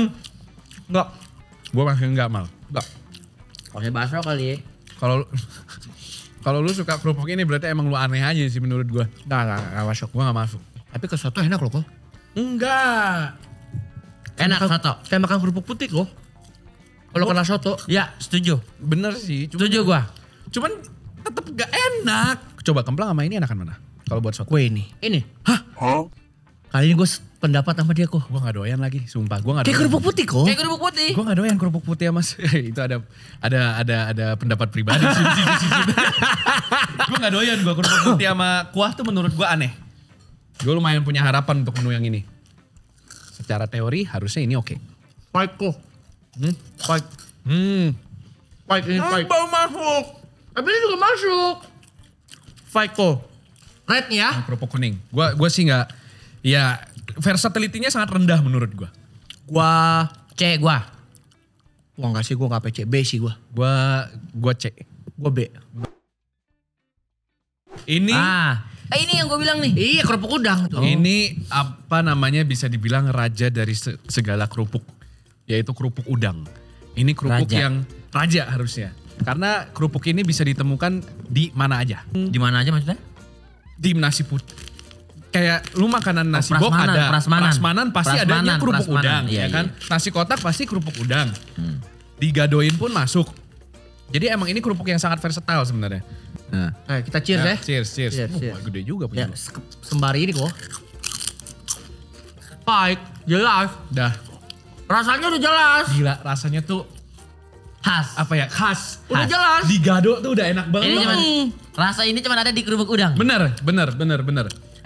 Speaker 2: Enggak.
Speaker 1: Gue masih enggak mal.
Speaker 2: Enggak.
Speaker 3: Pakai bakso kali ya.
Speaker 1: Kalau lu suka kerupuk ini berarti emang lu aneh aja sih menurut gue.
Speaker 2: Nggak masuk.
Speaker 1: Gue gak masuk.
Speaker 2: Tapi ke soto enak loh kok.
Speaker 1: Enggak.
Speaker 3: Enak soto.
Speaker 2: Kayak makan kerupuk putih kok. Kalau kena soto.
Speaker 3: Ya, setuju.
Speaker 1: Bener sih.
Speaker 3: Setuju gua.
Speaker 1: Cuman tetep gak enak. Coba kemplang sama ini enakan mana? Kalau buat soto.
Speaker 2: Kue ini.
Speaker 1: Hah?
Speaker 2: Kali ini gue pendapat sama dia kok.
Speaker 1: Gue gak doyan lagi, sumpah. Gue gak
Speaker 2: kayak
Speaker 1: doyan.
Speaker 2: kerupuk putih kok.
Speaker 3: Kayak kerupuk putih.
Speaker 1: Gue gak doyan kerupuk putih ya mas. Itu ada pendapat pribadi sih. Gue gak doyan gue kerupuk putih sama kuah tuh menurut gue aneh. Gue lumayan punya harapan untuk menu yang ini. Secara teori harusnya ini oke.
Speaker 2: Fight kok. Fight. Fight ini fight.
Speaker 1: Bau masuk.
Speaker 2: Tapi ini juga masuk. Fight kok. Red ya.
Speaker 1: Kerupuk kuning. Gue sih gak. Ya versatility-nya sangat rendah menurut gue.
Speaker 2: Wah
Speaker 3: Gua
Speaker 2: enggak sih, gue gak PC. B sih gue.
Speaker 1: Gue C.
Speaker 2: Gue B.
Speaker 1: Ini.
Speaker 3: Ini yang gue bilang nih.
Speaker 2: Iya kerupuk udang.
Speaker 1: Ini apa namanya bisa dibilang raja dari segala kerupuk. Yaitu kerupuk udang. Ini kerupuk yang raja harusnya. Karena kerupuk ini bisa ditemukan di mana aja.
Speaker 3: Di mana aja maksudnya?
Speaker 1: Di nasi putih. Kayak lu makanan nasi bok ada prasmanan pasti adanya kerupuk udang ya kan. Nasi kotak pasti kerupuk udang. Digadoin pun masuk. Jadi emang ini kerupuk yang sangat versatile sebenarnya. Nah,
Speaker 2: kita cheers ya.
Speaker 1: Cheers. Gede juga punya.
Speaker 2: Sembari ini kok. Baik, jelas.
Speaker 1: Dah.
Speaker 2: Rasanya udah jelas.
Speaker 1: Gila rasanya tuh
Speaker 3: khas.
Speaker 1: Apa ya? Khas.
Speaker 2: Udah jelas.
Speaker 1: Digado tuh udah enak banget.
Speaker 3: Rasa ini cuma ada di kerupuk udang.
Speaker 1: Bener.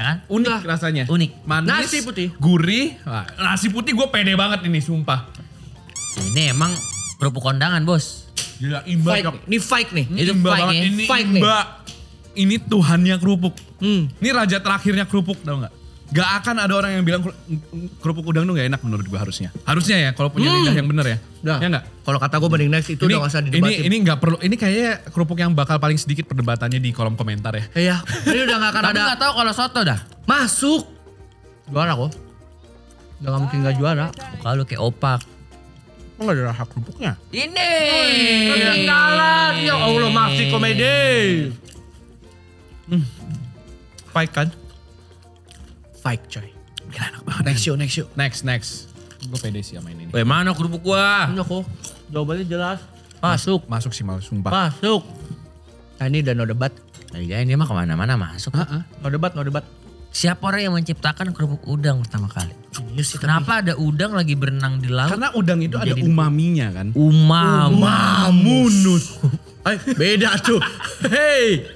Speaker 3: Ya kan?
Speaker 1: Unik rasanya.
Speaker 3: Unik.
Speaker 1: Manis,
Speaker 2: nasi putih.
Speaker 1: Gurih. Wah, nasi putih gue pede banget ini sumpah.
Speaker 3: Ini emang kerupuk kondangan bos.
Speaker 1: Gila imba.
Speaker 2: Ini fight nih.
Speaker 3: Itu
Speaker 1: imba
Speaker 3: fight
Speaker 1: banget.
Speaker 3: ya.
Speaker 1: Ini
Speaker 2: Fight
Speaker 1: imba. Ini Tuhannya kerupuk.
Speaker 2: Hmm.
Speaker 1: Ini raja terakhirnya kerupuk tau gak? Gak akan ada orang yang bilang kerupuk udang tuh gak enak menurut gue harusnya. Harusnya ya kalau punya lidah yang bener ya.
Speaker 2: Udah.
Speaker 1: Ya gak?
Speaker 2: Kalau kata gue mending next itu udah gak usah didebatin.
Speaker 1: Ini gak perlu. Ini kayaknya kerupuk yang bakal paling sedikit perdebatannya di kolom komentar ya.
Speaker 2: Iya. Ini udah gak akan
Speaker 3: Tapi
Speaker 2: ada.
Speaker 3: gak tahu kalau soto dah.
Speaker 2: Masuk. Juara kok. Udah gak mungkin gak juara.
Speaker 3: Kalau kayak opak.
Speaker 1: Kok gak ada rasa kerupuknya?
Speaker 3: Ini.
Speaker 2: Ketinggalan. Ya Allah masih komedi.
Speaker 1: Fight kan?
Speaker 2: Fight coy.
Speaker 1: Gila enak banget.
Speaker 2: Next yuk.
Speaker 1: Next. Gue pede sih sama ini.
Speaker 3: Weh mana kerupuk gua?
Speaker 2: Ini kok. Jawabannya jelas. Masuk.
Speaker 1: Masuk sih malah sumpah.
Speaker 2: Masuk. Nah ini udah no debat.
Speaker 3: Nah, ya ini mah kemana-mana masuk.
Speaker 2: No debat.
Speaker 3: Siapa orang yang menciptakan kerupuk udang pertama kali?
Speaker 2: Iya sih.
Speaker 3: Kenapa ada udang lagi berenang di laut?
Speaker 1: Karena udang itu ada umaminya kan.
Speaker 2: Umamunus. Beda tuh. Hey.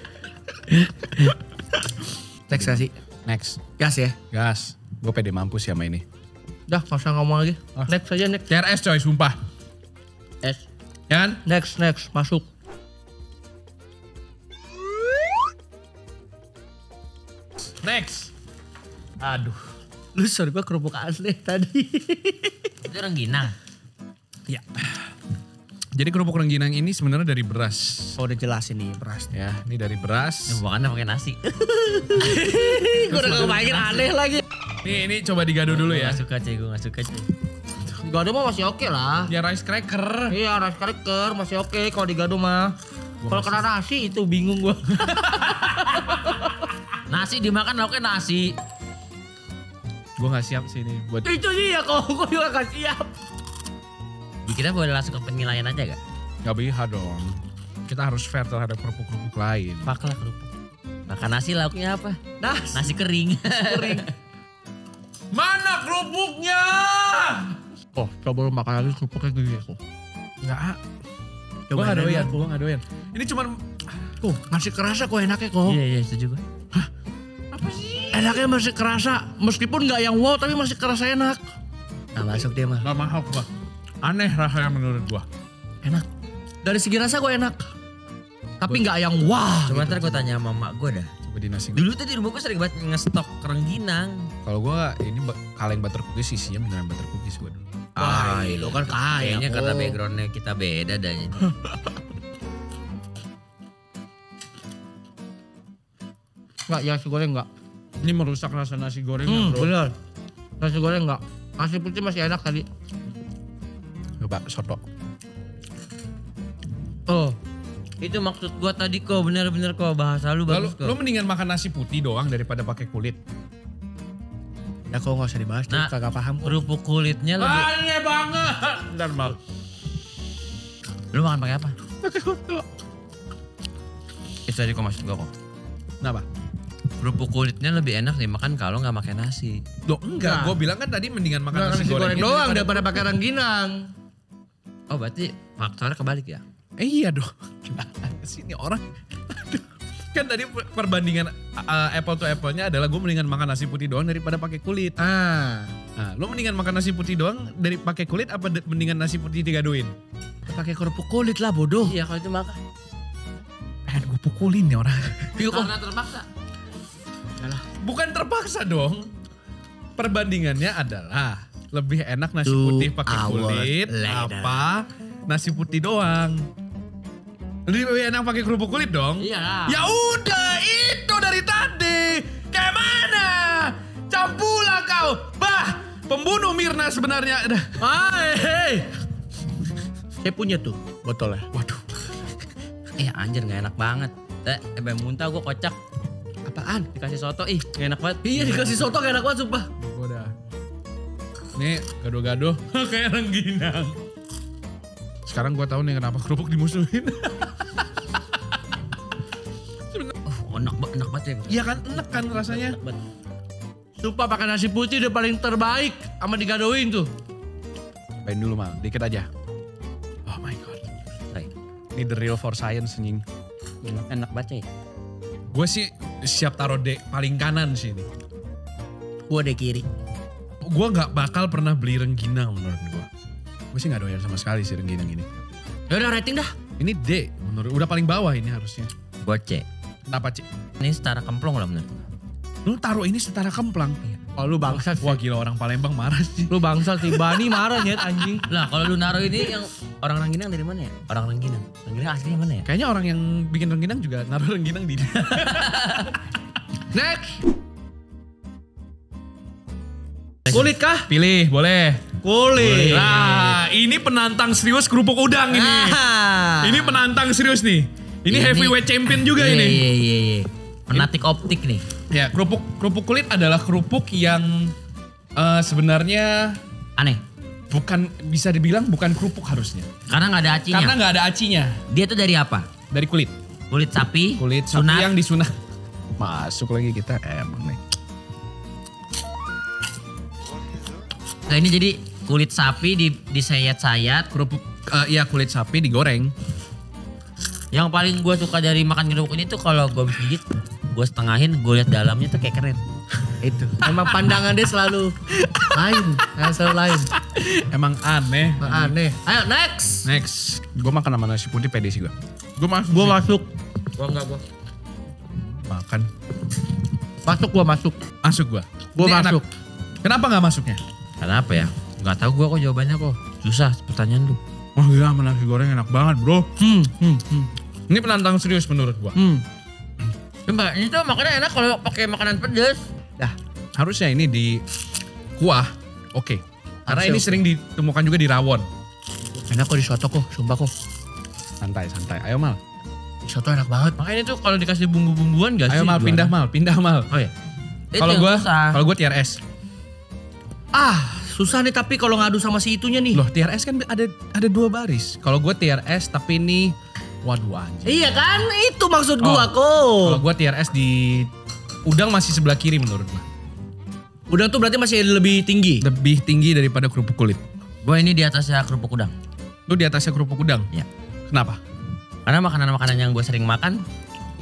Speaker 2: Next gak sih?
Speaker 1: Next.
Speaker 2: Gas ya?
Speaker 1: Gas. Gue pede mampus ya sama ini.
Speaker 2: Udah gak usah ngomong lagi. Next aja next.
Speaker 1: CRS coy sumpah.
Speaker 2: S.
Speaker 1: Ya kan?
Speaker 2: Next. Masuk.
Speaker 1: Next. Aduh.
Speaker 2: Lu sorry gue kerupuk asli tadi.
Speaker 3: Itu rengginang.
Speaker 1: Ya. Jadi kerupuk rengginang ini sebenarnya dari beras.
Speaker 2: Oh udah jelas ini beras.
Speaker 1: Ya, ini dari beras.
Speaker 3: Bukannya pakai nasi.
Speaker 2: Gue udah gak bayangin aneh lagi.
Speaker 1: Ini coba digado dulu ya.
Speaker 3: Gue gak suka cuy.
Speaker 2: Digado mah masih oke lah.
Speaker 1: Ya rice cracker.
Speaker 2: Iya rice cracker masih oke kalau digado mah. Kalau kena nasi itu bingung gue.
Speaker 3: Nasi dimakan lauknya nasi.
Speaker 1: Gue gak siap sih ini buat.
Speaker 2: Itu dia kok gue juga gak siap.
Speaker 3: Kita boleh langsung ke penilaian aja gak?
Speaker 4: Gak bisa dong. Kita harus fair terhadap kerupuk-kerupuk lain.
Speaker 3: Pak lah kerupuk. Makan nasi lauknya apa? Nasi kering.
Speaker 4: Mana kerupuknya?
Speaker 2: Oh, coba lu makan lagi kerupuknya gini kok.
Speaker 4: Enggak.
Speaker 2: Coba
Speaker 4: Gue gak doyan. Ini cuman
Speaker 2: masih kerasa kok enaknya kok.
Speaker 3: Iya setuju gue.
Speaker 4: apa sih?
Speaker 2: Enaknya masih kerasa, meskipun nggak yang wow tapi masih kerasa enak. Nah masuk dia mah.
Speaker 4: Gak mahal gua. Aneh rasanya menurut gua.
Speaker 2: Enak. Dari segi rasa gue enak. Tapi nggak yang wah.
Speaker 3: Cuma ntar gue tanya sama mak gue dah.
Speaker 4: Coba di nasi.
Speaker 3: Dulu tuh di rumah gue sering banget ngestok rengginang.
Speaker 4: Kalau gua ini kaleng butter cookies isinya beneran butter cookies gua dulu.
Speaker 2: Lo kan kaya.
Speaker 3: Kayaknya karena backgroundnya kita beda dah.
Speaker 2: Enggak, ya nasi goreng enggak.
Speaker 4: Ini merusak rasa nasi gorengnya bro.
Speaker 2: Bener. Nasi goreng enggak. Nasi putih masih enak tadi.
Speaker 4: Coba soto.
Speaker 2: Oh.
Speaker 3: Itu maksud gue tadi kok, bener-bener kok bahasa lu
Speaker 4: Lalu
Speaker 3: bagus kok.
Speaker 4: lu mendingan makan nasi putih doang daripada pakai kulit.
Speaker 2: Ya kok nggak usah dibahas,
Speaker 3: Nah,
Speaker 2: kagak paham kok.
Speaker 3: kerupuk kulitnya lebih...
Speaker 4: Aneh banget. Bentar mal.
Speaker 3: Lu makan pakai apa? Itu tadi kok maksud gue kok.
Speaker 4: Kenapa?
Speaker 3: Kerupuk kulitnya lebih enak dimakan kalau nggak pakai nasi.
Speaker 4: Loh enggak, gue bilang kan tadi mendingan makan
Speaker 2: Nasi goreng doang daripada pakai rengginang.
Speaker 3: Oh berarti faktornya kebalik ya?
Speaker 4: Iya dong. Gimana sih ini orang? Aduh. Kan tadi perbandingan apple to apple-nya adalah gue mendingan makan nasi putih doang daripada pakai kulit.
Speaker 2: Ah.
Speaker 4: Nah, lo mendingan makan nasi putih doang dari pakai kulit apa mendingan nasi putih digadoin?
Speaker 2: Pakai kerupuk kulit lah bodoh.
Speaker 3: Iya kalau itu makan.
Speaker 4: Pengen gue pukulin nih orang.
Speaker 3: Karena terpaksa.
Speaker 4: Bukan terpaksa dong. Perbandingannya adalah lebih enak nasi
Speaker 2: To
Speaker 4: putih pakai kulit
Speaker 2: later.
Speaker 4: apa nasi putih doang. Lebih enak pakai kerupuk kulit dong.
Speaker 3: Iya.
Speaker 4: Ya udah itu dari tadi. Kayak mana? Campulah kau. Bah, pembunuh Mirna sebenarnya.
Speaker 2: Hai. Saya punya tuh botolnya.
Speaker 4: Waduh.
Speaker 3: Anjir gak enak banget. Muntah gue kocak.
Speaker 2: Apaan?
Speaker 3: Dikasih soto gak enak banget.
Speaker 2: Iya dikasih soto gak enak banget sumpah.
Speaker 4: Udah. Nih gado-gado kayak rengginang. Sekarang gue tahu nih kenapa kerupuk dimusuhin.
Speaker 3: Enak banget ya.
Speaker 4: Iya kan enak kan rasanya.
Speaker 2: Sumpah pakai nasi putih udah paling terbaik sama digadoin tuh.
Speaker 4: Cobain dulu mal, dikit aja. Oh my god. Ini the real for science anjing.
Speaker 3: Enak banget ya.
Speaker 4: Gue sih siap taruh paling kanan sih ini.
Speaker 2: Gua deh kiri.
Speaker 4: Gue gak bakal pernah beli rengginang menurut gue. Gue sih gak doyan sama sekali sih rengginang ini.
Speaker 2: Yaudah rating dah.
Speaker 4: Ini D menurut, udah paling bawah ini harusnya.
Speaker 3: Gue C.
Speaker 4: Kenapa Cik?
Speaker 3: Ini setara kemplong lah menurut gue.
Speaker 4: Lu taruh ini setara kemplang.
Speaker 2: Oh lu bangsat sih.
Speaker 4: Wah gila orang Palembang marah sih.
Speaker 2: Lu bangsat sih. Bani marah nyet anjing.
Speaker 3: Lah kalau lu naruh ini yang orang Rengginang dari mana ya? Orang Rengginang. Rengginang aslinya mana ya?
Speaker 4: Kayaknya orang yang bikin rengginang juga naruh rengginang di
Speaker 2: Next. Kulit kah?
Speaker 4: Pilih, boleh.
Speaker 2: Kulit.
Speaker 4: Nah, ini penantang serius kerupuk udang ini. Ini penantang serius nih. Ini heavyweight champion juga ini.
Speaker 3: Iya. Penatik optik nih.
Speaker 4: Ya, kerupuk kulit adalah kerupuk yang sebenarnya
Speaker 3: Aneh.
Speaker 4: bukan, bisa dibilang bukan kerupuk harusnya.
Speaker 3: Karena gak ada acinya.
Speaker 4: Karena nggak ada acinya.
Speaker 3: Dia tuh dari apa?
Speaker 4: Dari kulit.
Speaker 3: Kulit sapi.
Speaker 4: Kulit sapi
Speaker 3: sunat.
Speaker 4: yang disunat. Masuk lagi kita emang nih.
Speaker 3: Nah ini jadi kulit sapi disayat-sayat.
Speaker 4: Kerupuk, iya kulit sapi digoreng.
Speaker 3: Yang paling gue suka dari makan kerupuk ini tuh kalau gue habis gigit, gue setengahin, gue liat dalamnya tuh kayak keren.
Speaker 2: Itu. Emang pandangan dia selalu lain. Selalu lain.
Speaker 4: Emang aneh.
Speaker 2: Aneh. Ayo next.
Speaker 4: Next. Gue makan sama nasi putih pede sih gue. Gue masuk.
Speaker 2: Gua
Speaker 4: sih.
Speaker 2: masuk.
Speaker 3: Gue enggak gue.
Speaker 4: Makan.
Speaker 2: Gua masuk.
Speaker 4: Masuk gue.
Speaker 2: Gua masuk.
Speaker 4: Kenapa gak masuknya?
Speaker 3: Kenapa ya? Gak tahu gue kok jawabannya kok. Susah pertanyaan lu.
Speaker 4: Wah gila sama nasi goreng enak banget bro. Ini penantang serius menurut gue.
Speaker 3: Coba ini tuh makannya enak kalau pakai makanan pedas.
Speaker 2: Dah.
Speaker 4: Harusnya ini di kuah. Oke. Karena
Speaker 2: Harusnya
Speaker 4: ini
Speaker 2: oke.
Speaker 4: sering ditemukan juga di rawon.
Speaker 2: Enak kok di soto kok. Sumpah kok.
Speaker 4: Santai. Ayo Mal.
Speaker 2: Di soto enak banget.
Speaker 3: Makanya tuh kalau dikasih bumbu-bumbuan gak sih?
Speaker 4: Ayo Mal, pindah Mal.
Speaker 3: Oh ya.
Speaker 4: Kalau gue tier S.
Speaker 2: susah nih tapi kalau ngadu sama si itunya nih.
Speaker 4: Loh TRS kan ada 2 baris. Kalau gue TRS tapi ini waduh anjing.
Speaker 2: Iya kan itu maksud gua
Speaker 4: Kalau gue TRS di udang masih sebelah kiri menurut gue.
Speaker 2: Udang tuh berarti masih lebih tinggi.
Speaker 4: Lebih tinggi daripada kerupuk kulit.
Speaker 3: Gue ini di atasnya kerupuk udang.
Speaker 4: Lu di atasnya kerupuk udang?
Speaker 3: Ya.
Speaker 4: Kenapa?
Speaker 3: Karena makanan-makanan yang gue sering makan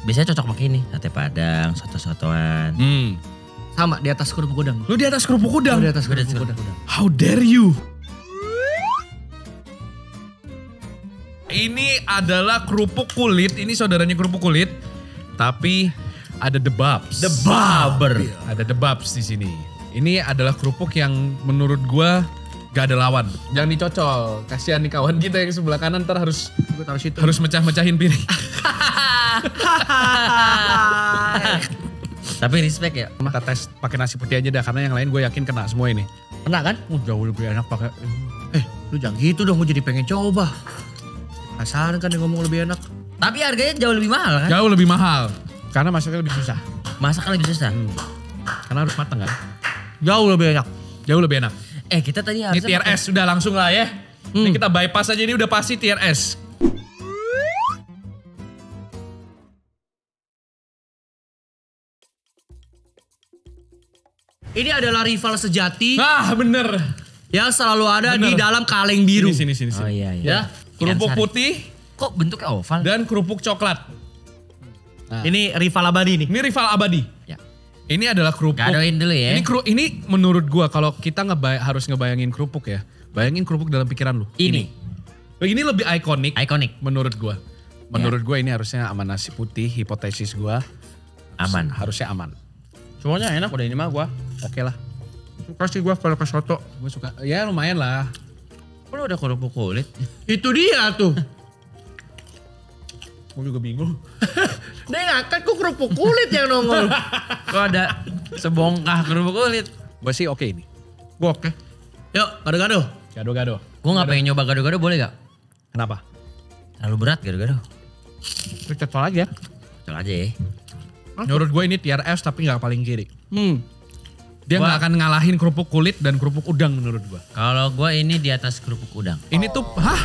Speaker 3: biasanya cocok pakai ini. Sate padang, soto-sotoan.
Speaker 2: Sama di atas kerupuk udang.
Speaker 4: Lu di atas kerupuk udang?
Speaker 2: Di atas
Speaker 3: Gue di
Speaker 2: kerupuk
Speaker 3: atas
Speaker 2: udang.
Speaker 4: How dare you? Ini adalah kerupuk kulit, ini saudaranya kerupuk kulit. Tapi ada the Babs.
Speaker 2: The Barber.
Speaker 4: Ada the Babs di sini. Ini adalah kerupuk yang menurut gua gak ada lawan. Jangan dicocol. Kasihan nih kawan kita yang sebelah kanan ntar harus mecah-mecahin piring.
Speaker 3: Tapi respect ya.
Speaker 4: Kita tes pakai nasi putih aja dah karena yang lain gue yakin kena semua ini.
Speaker 2: Kena kan?
Speaker 4: Jauh lebih enak pakai.
Speaker 2: Lu jangan gitu dong, gue jadi pengen coba. Penasaran kan yang ngomong lebih enak.
Speaker 3: Tapi harganya jauh lebih mahal kan?
Speaker 4: Jauh lebih mahal. Karena masaknya lebih susah.
Speaker 3: Masaknya lebih susah.
Speaker 4: Karena harus matang kan.
Speaker 2: Jauh lebih enak.
Speaker 4: Jauh lebih enak.
Speaker 3: Kita tadi
Speaker 4: Ini
Speaker 3: harusnya
Speaker 4: TRS sudah langsung lah ya. Ini kita bypass aja, ini udah pasti TRS.
Speaker 2: Ini adalah rival sejati
Speaker 4: Ah bener.
Speaker 2: yang selalu ada di
Speaker 4: Bener.
Speaker 2: dalam kaleng biru.
Speaker 4: Sini.
Speaker 3: Oh iya iya.
Speaker 2: Ya,
Speaker 4: Kerupuk
Speaker 3: Ikan sari.
Speaker 4: putih
Speaker 3: Kok bentuknya oval?
Speaker 4: dan kerupuk coklat.
Speaker 2: Ini rival abadi nih.
Speaker 4: Ini rival abadi.
Speaker 3: Ya.
Speaker 4: Ini adalah kerupuk.
Speaker 3: Gadoin dulu ya.
Speaker 4: Ini menurut gua kalau kita harus ngebayangin kerupuk ya. Bayangin kerupuk dalam pikiran lu.
Speaker 3: Ini.
Speaker 4: Ini lebih ikonik
Speaker 3: Ikonik.
Speaker 4: menurut gua. Menurut gua ini harusnya aman nasi putih, hipotesis gua.
Speaker 3: Aman.
Speaker 4: Harusnya aman.
Speaker 2: Semuanya enak udah ini mah gua.
Speaker 4: Oke lah.
Speaker 2: Suka sih gua kalau ke soto.
Speaker 4: Gua suka. Ya lumayan lah.
Speaker 3: Kok udah kerupuk kulit?
Speaker 2: Itu dia tuh.
Speaker 4: Gua juga bingung.
Speaker 2: Dia ngangkat kok kerupuk kulit yang nongol.
Speaker 3: Kok ada sebongkah kerupuk kulit?
Speaker 4: Gua sih oke ini.
Speaker 2: Gua oke. Yuk, gado-gado.
Speaker 4: Gado-gado.
Speaker 3: Gue gak pengen nyoba gado-gado boleh gak?
Speaker 4: Kenapa?
Speaker 3: Terlalu berat gado-gado.
Speaker 4: Lu cocok aja.
Speaker 3: Cocok aja ya.
Speaker 4: Menurut gue ini TRS tapi gak paling kiri. Dia
Speaker 3: Gua-
Speaker 4: gak akan ngalahin kerupuk kulit dan kerupuk udang menurut gue.
Speaker 3: Kalau gue ini di atas kerupuk udang.
Speaker 4: Ini tuh, hah?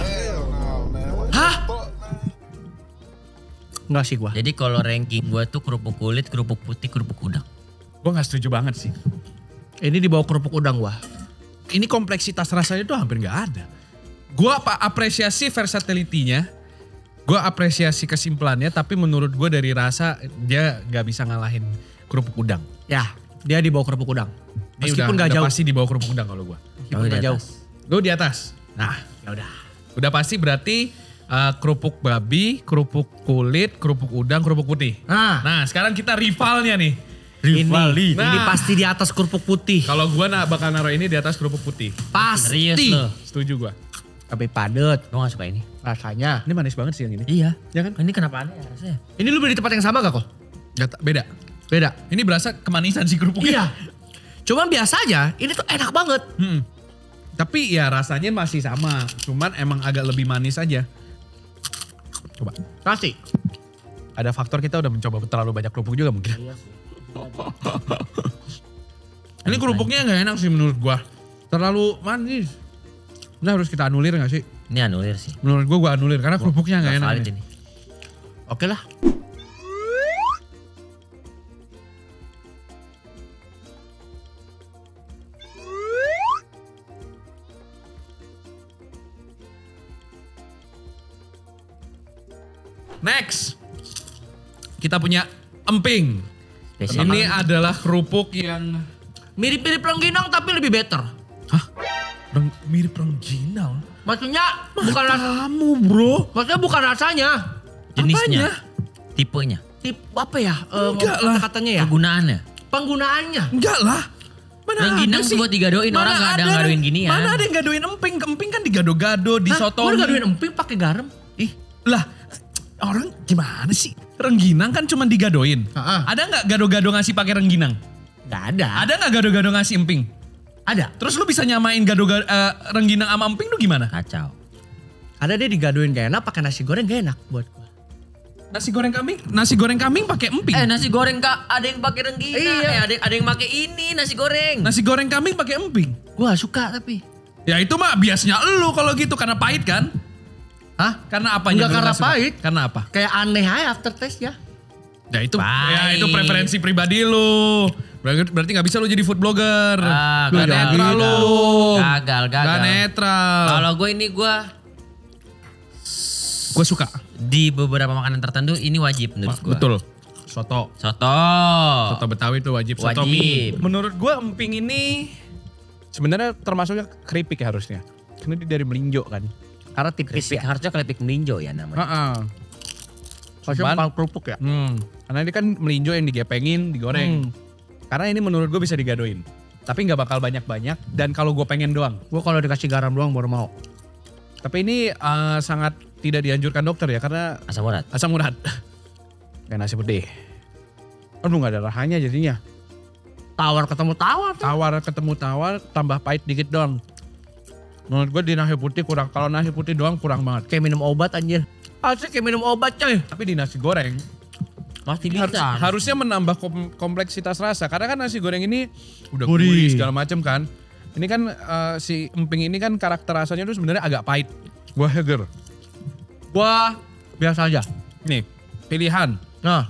Speaker 2: Enggak sih gua.
Speaker 3: Jadi kalau ranking gue tuh kerupuk kulit, kerupuk putih, kerupuk udang.
Speaker 4: Gue gak setuju banget sih.
Speaker 2: Ini di bawah kerupuk udang gua.
Speaker 4: Ini kompleksitas rasanya tuh hampir gak ada. Gue apresiasi versatility-nya. Gue apresiasi kesimpulannya. Tapi menurut gue dari rasa dia gak bisa ngalahin kerupuk udang.
Speaker 2: Ya, dia di bawah kerupuk udang.
Speaker 4: Ini
Speaker 2: Meskipun
Speaker 4: udah
Speaker 2: gak jauh.
Speaker 4: pasti di bawah kerupuk udang kalau gue.
Speaker 2: Meskipun gak jauh.
Speaker 4: Lu di atas. Nah,
Speaker 2: Ya udah.
Speaker 4: udah pasti berarti kerupuk babi, kerupuk kulit, kerupuk udang, kerupuk putih. Nah, sekarang kita rivalnya nih.
Speaker 2: Ini
Speaker 4: Nah.
Speaker 2: pasti di atas kerupuk putih.
Speaker 4: Kalau gue bakal naruh ini di atas kerupuk putih.
Speaker 3: Serius
Speaker 2: Pasti.
Speaker 3: lo.
Speaker 4: Setuju gue.
Speaker 2: Tapi padet
Speaker 3: Gue gak suka ini.
Speaker 2: rasanya.
Speaker 4: Ini manis banget sih yang ini.
Speaker 3: Iya.
Speaker 4: Ya kan?
Speaker 3: Ini kenapa aneh ya rasanya?
Speaker 2: Ini lu beli di tempat yang sama gak kok?
Speaker 4: Beda.
Speaker 2: Beda.
Speaker 4: Ini berasa kemanisan sih kerupuknya.
Speaker 2: Iya. Cuman biasa aja, ini tuh enak banget.
Speaker 4: Tapi ya rasanya masih sama. Cuman emang agak lebih manis aja. Coba.
Speaker 2: Pasti.
Speaker 4: Ada faktor kita udah mencoba terlalu banyak kerupuk juga mungkin. Ini kerupuknya gak enak sih menurut gua. Terlalu manis. Ini harus kita anulir gak sih?
Speaker 3: Ini anulir sih.
Speaker 4: Menurut gua anulir karena kerupuknya gak
Speaker 3: Gak
Speaker 4: enak.
Speaker 3: valid
Speaker 4: nih.
Speaker 3: ini.
Speaker 2: Oke lah.
Speaker 4: Next. Kita punya emping.
Speaker 3: Spesial.
Speaker 4: Ini adalah kerupuk yang
Speaker 2: Mirip-mirip rengginang tapi lebih better.
Speaker 4: mirip rengginang.
Speaker 2: Maksudnya bukan
Speaker 4: Kamu bro.
Speaker 2: maksudnya bukan rasanya.
Speaker 3: Jenisnya. Tipenya.
Speaker 2: Tip apa ya?
Speaker 4: Enggak lah.
Speaker 2: Kata-katanya ya.
Speaker 3: Kegunaannya.
Speaker 2: Penggunaannya.
Speaker 4: Enggak lah. Mana
Speaker 3: Rengginang
Speaker 4: ada
Speaker 3: tuh buat digadoin, orang gak ada ngadoin ginian.
Speaker 4: Mana ada yang gadoin emping? Emping kan digado-gado,
Speaker 2: Hah? Lu
Speaker 4: disotohin.
Speaker 2: gaduin emping pakai garam?
Speaker 4: Ih, lah orang gimana sih? Rengginang kan cuma digadoin.
Speaker 2: Ha-ha.
Speaker 4: Ada nggak gado-gado ngasih pakai rengginang?
Speaker 2: Gak ada.
Speaker 4: Ada nggak gado-gado ngasih emping?
Speaker 2: Ada.
Speaker 4: Terus lu bisa nyamain rengginang sama emping tuh gimana?
Speaker 3: Kacau.
Speaker 2: Ada dia digaduin gak enak pakai nasi goreng gak enak buat gua.
Speaker 4: Nasi goreng kambing pakai emping.
Speaker 3: Nasi goreng kak ada yang pakai rengginang.
Speaker 2: Iya.
Speaker 3: Ada yang pakai ini nasi goreng.
Speaker 4: Nasi goreng kambing pakai emping.
Speaker 2: Gua gak suka tapi.
Speaker 4: Ya itu mah biasanya elu kalau gitu karena pahit kan?
Speaker 2: Hah?
Speaker 4: Karena apanya?
Speaker 2: Enggak
Speaker 4: lu
Speaker 2: karena
Speaker 4: nggak suka?
Speaker 2: pahit.
Speaker 4: Karena apa?
Speaker 2: Kayak aneh aja aftertaste ya.
Speaker 4: Ya itu
Speaker 3: Pahit.
Speaker 4: preferensi pribadi lu. Berarti gak bisa lu jadi food blogger.
Speaker 3: Ah,
Speaker 4: Gak
Speaker 2: jangan
Speaker 4: netral
Speaker 2: gitu.
Speaker 4: lu.
Speaker 3: Gagal.
Speaker 4: Gak netral.
Speaker 3: Kalau gue ini gue
Speaker 4: Gue suka.
Speaker 3: di beberapa makanan tertentu ini wajib menurut gue.
Speaker 4: Betul. Soto.
Speaker 3: Soto
Speaker 4: Betawi itu wajib. Soto
Speaker 3: Wajib.
Speaker 4: mie.
Speaker 1: Menurut gue emping ini sebenarnya termasuknya keripik ya harusnya. Karena dia dari melinjo kan.
Speaker 2: Karena tipis
Speaker 3: Keripik,
Speaker 2: ya.
Speaker 3: harusnya keripik melinjo ya namanya.
Speaker 1: Heeh.
Speaker 2: Harusnya
Speaker 1: Cuman-
Speaker 2: pangkal kerupuk ya.
Speaker 1: Karena ini kan melinjo yang digepengin, digoreng. Karena ini menurut gue bisa digadoin. Tapi nggak bakal banyak-banyak. Dan kalau gue pengen doang.
Speaker 2: Gua kalau dikasih garam doang baru mau.
Speaker 1: Tapi ini sangat tidak dianjurkan dokter ya. Karena
Speaker 3: Asam urat.
Speaker 1: asam urat. Kayak nasi putih. Aduh gak ada rahanya jadinya.
Speaker 2: Tawar ketemu tawar.
Speaker 1: Tawar ketemu tawar, tambah pahit dikit doang. Menurut gue di nasi putih kurang. Kalau nasi putih doang kurang banget.
Speaker 2: Kayak minum obat anjir. Asli kayak minum obat coy.
Speaker 1: Tapi di nasi goreng
Speaker 3: Pasti bisa.
Speaker 1: harusnya menambah kompleksitas rasa. Karena kan nasi goreng ini udah
Speaker 2: Gurih.
Speaker 1: gurih segala macam kan. Ini kan si emping ini kan karakter rasanya tuh sebenarnya agak pahit. Gua seger.
Speaker 2: Gua biasa aja.
Speaker 1: Nih, pilihan.
Speaker 2: Nah,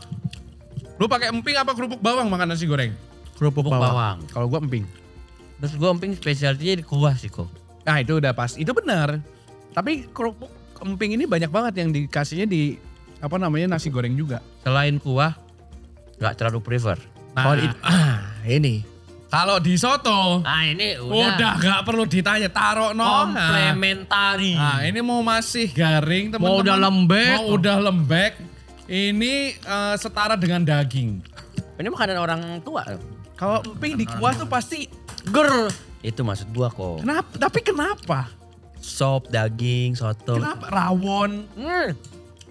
Speaker 1: Lu pakai emping apa kerupuk bawang makan nasi goreng?
Speaker 2: kerupuk
Speaker 3: Bawang.
Speaker 2: bawang.
Speaker 1: Kalau gua emping.
Speaker 3: Terus gue emping spesialitinya di kuah sih kok.
Speaker 1: Nah, itu udah pas. Itu benar. Tapi kerupuk emping ini banyak banget yang dikasihnya di apa namanya nasi goreng juga.
Speaker 3: Selain kuah, nggak terlalu prefer.
Speaker 1: Nah,
Speaker 2: Kalau ini.
Speaker 1: kalau di soto
Speaker 3: Nah ini
Speaker 1: udah gak perlu ditanya, taruh no.
Speaker 3: komplementari.
Speaker 1: Nah, ini mau masih garing teman-teman.
Speaker 2: Mau udah lembek.
Speaker 1: Mau udah lembek. Ini setara dengan daging.
Speaker 3: Ini makanan orang tua.
Speaker 1: Kalau emping di kuah tuh pasti
Speaker 2: Ger.
Speaker 3: Itu maksud gua kok.
Speaker 1: kenapa? Tapi kenapa?
Speaker 3: Sop, daging, soto.
Speaker 1: Kenapa rawon?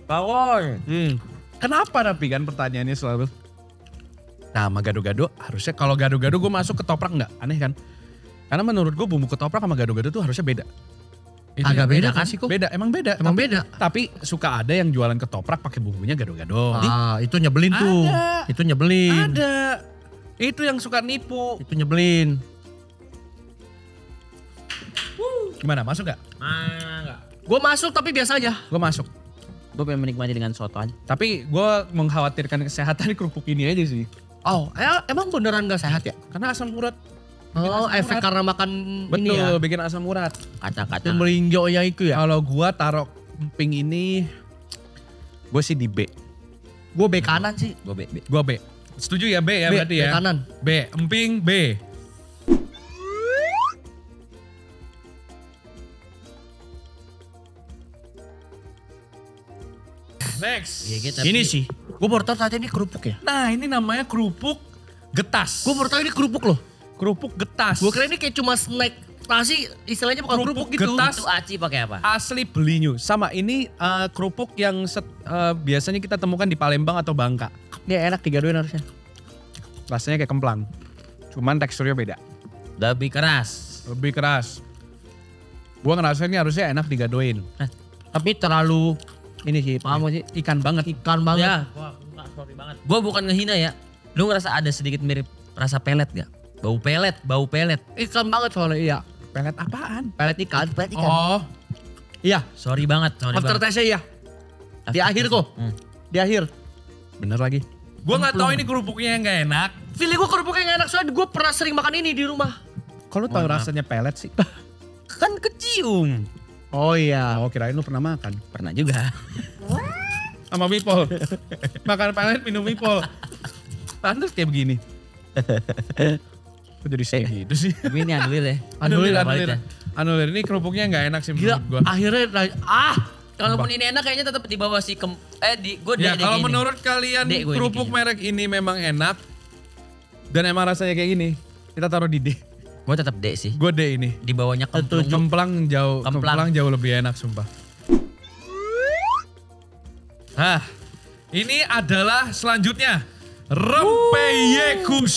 Speaker 3: Bawon.
Speaker 1: Kenapa tapi kan pertanyaannya selalu. Nah, sama gado-gado harusnya kalau gado-gado gue masuk ketoprak nggak? Aneh kan? Karena menurut gue bumbu ketoprak sama gado-gado tuh harusnya beda. Itu
Speaker 2: Agak
Speaker 1: ya,
Speaker 2: beda kan sih kok?
Speaker 1: Beda, emang beda.
Speaker 2: Emang
Speaker 1: Tapi-
Speaker 2: beda.
Speaker 1: Tapi suka ada yang jualan ketoprak pakai bumbunya gado-gado.
Speaker 2: Ah, itu nyebelin tuh.
Speaker 1: Ada.
Speaker 2: Itu nyebelin.
Speaker 1: Ada. Itu yang suka nipu.
Speaker 2: Itu nyebelin.
Speaker 1: Gimana, masuk gak?
Speaker 3: Enggak.
Speaker 2: Gue masuk tapi biasa aja.
Speaker 1: Gue masuk.
Speaker 3: Gue pengen menikmati dengan soto aja.
Speaker 1: Tapi gue mengkhawatirkan kesehatan kerupuk ini aja sih.
Speaker 2: Oh, emang beneran gak sehat ya?
Speaker 1: Karena asam urat.
Speaker 2: Oh,
Speaker 1: asam
Speaker 2: efek
Speaker 1: urat.
Speaker 2: karena makan
Speaker 1: Betul,
Speaker 2: ini ya.
Speaker 1: bikin asam urat.
Speaker 3: Kaca-kaca.
Speaker 2: Itu melinjonya itu ya.
Speaker 1: Kalau gue taruh emping ini, gue sih di B.
Speaker 2: Gue B kanan sih.
Speaker 3: Gue B.
Speaker 1: Gue B. Setuju ya B ya
Speaker 2: B,
Speaker 1: berarti
Speaker 2: B
Speaker 1: ya?
Speaker 2: kanan.
Speaker 1: B, emping B. Next.
Speaker 3: Iya, gitu.
Speaker 2: Ini sih. Gue baru tahu ternyata ini kerupuk ya.
Speaker 1: Nah, ini namanya kerupuk getas.
Speaker 2: Gue baru tahu ini kerupuk loh.
Speaker 1: kerupuk getas.
Speaker 2: Gue kira ini kayak cuma snack nasi, istilahnya bukan kerupuk,
Speaker 1: Kerupuk
Speaker 2: gitu.
Speaker 1: getas.
Speaker 3: Itu aci pakai apa?
Speaker 1: Asli beli new. Sama ini kerupuk yang biasanya kita temukan di Palembang atau Bangka.
Speaker 2: Ini enak digadoin harusnya.
Speaker 1: Rasanya kayak kemplang. Cuman teksturnya beda.
Speaker 3: Lebih keras.
Speaker 1: Lebih keras. Gua ngerasa ini harusnya enak digadoin.
Speaker 2: Tapi terlalu ini sih, paham gak sih?
Speaker 1: Ikan banget.
Speaker 2: Ikan banget.
Speaker 3: Ya, wah, enggak, sorry banget. Gue bukan ngehina ya. Lu ngerasa ada sedikit mirip rasa pelet gak? Bau pelet.
Speaker 2: Ikan banget soalnya iya.
Speaker 1: Pelet apaan?
Speaker 2: Pelet ikan.
Speaker 1: Oh,
Speaker 2: Iya.
Speaker 3: Sorry banget.
Speaker 2: Aftertaste-nya iya. Di akhir kok. Di akhir.
Speaker 1: bener lagi. Gua nggak tahu ini kerupuknya yang nggak enak.
Speaker 2: Feeling gue kerupuknya gak enak soalnya gue pernah sering makan ini di rumah.
Speaker 1: Kalau tahu rasanya pelet sih.
Speaker 3: Kan kecium.
Speaker 2: Oh iya.
Speaker 1: Oh, kirain lu pernah makan.
Speaker 3: Pernah juga.
Speaker 1: Sama Mipol. Makan pelet, minum Mipol. Pantes kayak begini. Kok jadi sedih gitu sih?
Speaker 3: Tapi ini anulir ya.
Speaker 1: Anulir. Ini kerupuknya nggak enak sih
Speaker 2: Gila,
Speaker 1: menurut gua.
Speaker 2: akhirnya
Speaker 3: Kalaupun ini enak kayaknya tetap di bawah si gue
Speaker 1: Ya kalau menurut kalian
Speaker 3: Dek, gue ini
Speaker 1: kerupuk
Speaker 3: kayaknya.
Speaker 1: merek ini memang enak dan emang rasanya kayak gini, kita taruh di D.
Speaker 3: Gue tetap D sih.
Speaker 1: Gue D ini.
Speaker 3: Di bawahnya kemplung.
Speaker 1: Kemplang jauh lebih enak sumpah. Hah, ini adalah selanjutnya rempeyekus.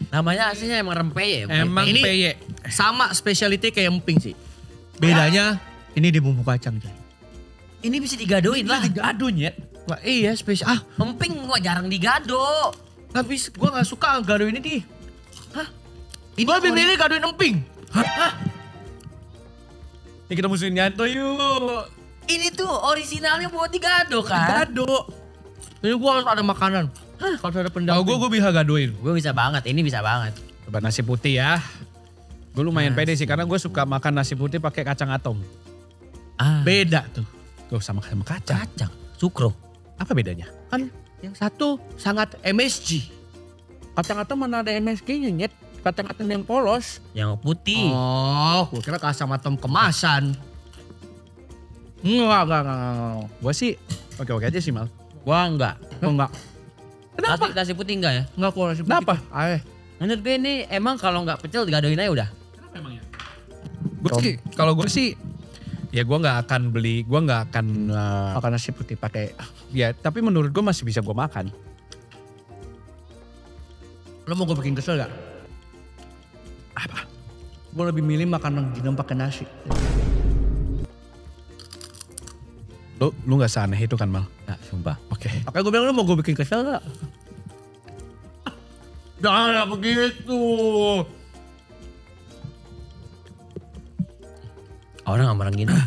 Speaker 3: Namanya aslinya emang rempeye.
Speaker 1: Emang
Speaker 2: Ini-
Speaker 1: peye.
Speaker 2: sama spesiality kayak emping sih. Bedanya ini di bumbu kacang coy.
Speaker 3: Ini bisa digadoin lah.
Speaker 1: Aduh nyet.
Speaker 2: Wah, iya spesial.
Speaker 3: Emping gua jarang digado.
Speaker 2: Tapi gue gak suka gado ini di. Hah? Gue lebih milih gadoin emping.
Speaker 4: Ini kita musuhin Yanto yuk.
Speaker 3: Ini tuh originalnya buat digado kan?
Speaker 4: Gado.
Speaker 2: Ini gue harus ada makanan. Harus ada
Speaker 4: Kalau
Speaker 2: pendamping.
Speaker 4: gue bisa gadoin.
Speaker 3: Gue bisa banget, ini bisa banget.
Speaker 4: Coba nasi putih ya. Gue lumayan pede sih karena gue suka makan nasi putih pakai kacang atom.
Speaker 2: Beda tuh.
Speaker 4: Tuh sama kacang.
Speaker 3: Kacang, sukro.
Speaker 4: Apa bedanya?
Speaker 2: Kan yang satu sangat MSG. Kacang atom mana ada MSG-nya nyet. Kacang atom yang polos.
Speaker 3: Yang putih.
Speaker 2: Oh, gue kira kacang atom kemasan. Enggak.
Speaker 4: Gue sih oke-oke aja sih Mal.
Speaker 3: Gua enggak.
Speaker 2: Enggak.
Speaker 3: Nasi putih enggak ya?
Speaker 2: Enggak kok nasi putih.
Speaker 4: Kenapa?
Speaker 2: Ayo.
Speaker 3: Menurut gue ini emang kalau nggak pecel digadoin aja udah.
Speaker 4: Gue sih, kalau gue sih, ya gue nggak akan beli, gue nggak akan,
Speaker 2: Makan nasi putih pakai.
Speaker 4: ya tapi menurut gue masih bisa gue makan.
Speaker 2: Lo mau gue bikin kesel gak?
Speaker 4: Apa?
Speaker 2: Gue lebih milih makan rengginang pakai nasi.
Speaker 4: Lu nggak seaneh itu kan Mal?
Speaker 3: Nah, sumpah.
Speaker 4: Oke.
Speaker 2: Makanya gue bilang lo mau gue bikin kesel gak? Jangan begitu.
Speaker 3: Orang sama rengginang.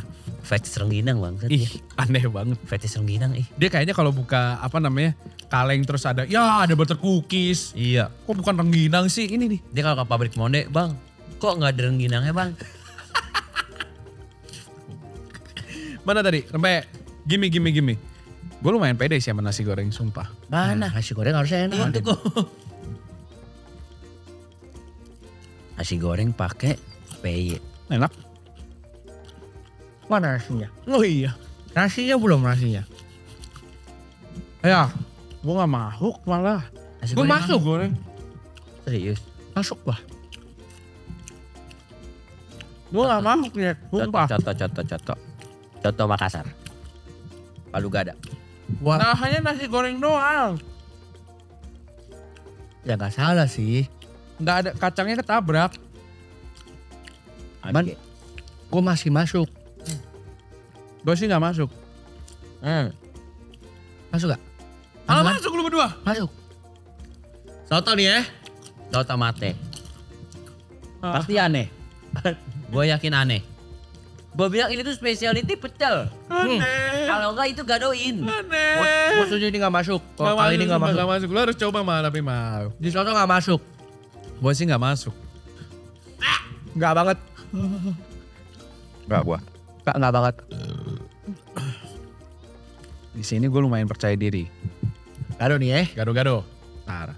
Speaker 3: Fetis rengginang bang.
Speaker 4: Ih, aneh banget.
Speaker 3: Fetis rengginang
Speaker 4: Dia kayaknya kalau buka apa namanya kaleng terus ada, ya ada butter cookies.
Speaker 3: Iya.
Speaker 4: Kok bukan rengginang sih ini nih?
Speaker 3: Dia kalau ke pabrik monde, bang, kok nggak ada rengginangnya bang?
Speaker 4: Mana tadi? Sampai gimme. Gue lumayan pede sih sama nasi goreng, sumpah.
Speaker 3: Mana?
Speaker 2: Nasi goreng harusnya enak.
Speaker 3: Itu kok. Nasi goreng pakai peye.
Speaker 4: Enak.
Speaker 2: Mana nasinya?
Speaker 4: Oh iya.
Speaker 2: Nasinya belum nasinya.
Speaker 4: Ya, gue gak masuk malah.
Speaker 3: Nasi
Speaker 2: Gue
Speaker 3: goreng
Speaker 2: masuk.
Speaker 4: Goreng.
Speaker 3: Serius.
Speaker 2: Masuk lah. Gue gak masuk ya. Sumpah.
Speaker 3: Coto Makassar. Palu Gada.
Speaker 2: Wah,
Speaker 4: Nah hanya nasi goreng doang.
Speaker 2: ya gak salah sih.
Speaker 4: Nggak ada kacangnya ketabrak.
Speaker 2: Cuman gue masih masuk.
Speaker 4: Gue sih gak masuk.
Speaker 2: Masuk gak?
Speaker 4: Masuk lu berdua.
Speaker 2: Masuk. Soto nih ya.
Speaker 3: Coto mate. Pasti aneh. Gue yakin aneh. Gue bilang ini tuh specialty pecel. Kalau enggak itu gadoin.
Speaker 4: Aneh.
Speaker 2: Gue setuju ini gak masuk. Kalau kali ini gak masuk.
Speaker 4: Gak masuk. Lu harus coba mah tapi mau.
Speaker 2: Di soto gak masuk.
Speaker 4: Gue sih gak masuk.
Speaker 2: Gak banget.
Speaker 4: Gak gua.
Speaker 2: Gak banget.
Speaker 4: Di sini gue lumayan percaya diri.
Speaker 2: Gado nih ya.
Speaker 4: Gado-gado. Tar.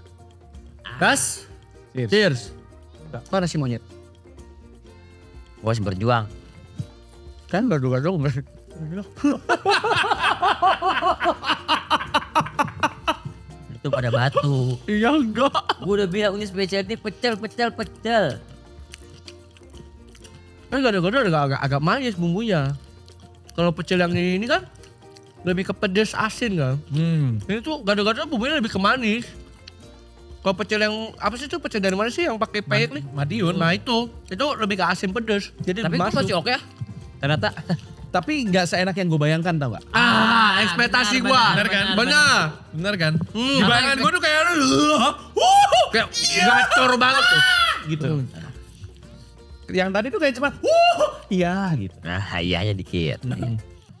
Speaker 2: Gas.
Speaker 4: Cheers.
Speaker 2: Cheers. Mana si monyet?
Speaker 3: Gue harus berjuang.
Speaker 2: Kan gado-gado enggak.
Speaker 3: Itu pada batu.
Speaker 2: Iya enggak.
Speaker 3: Gue udah bilang ini specialty pecel.
Speaker 2: Kan gado-gado agak manis bumbunya. Kalau pecel yang ini kan lebih ke pedes asin kan. Ini tuh gado-gado bumbunya lebih ke manis. Kalau pecel yang apa sih itu pecel dari mana sih yang pakai peyek nih?
Speaker 4: Madiun.
Speaker 2: Nah itu lebih ke asin pedes. Jadi
Speaker 3: Tapi
Speaker 2: lebih
Speaker 3: itu masih oke ya. Ternyata.
Speaker 4: Tapi gak seenak yang gue bayangkan tau gak?
Speaker 2: Ekspektasi gua.
Speaker 3: benar, kan?
Speaker 2: Benar.
Speaker 4: Bener kan?
Speaker 2: Hmm.
Speaker 4: Di bayangan gue tuh kayak
Speaker 2: Kayak gacor banget tuh.
Speaker 4: gitu. Yang tadi tuh kayak cuma iya gitu.
Speaker 3: Nah iya dikit.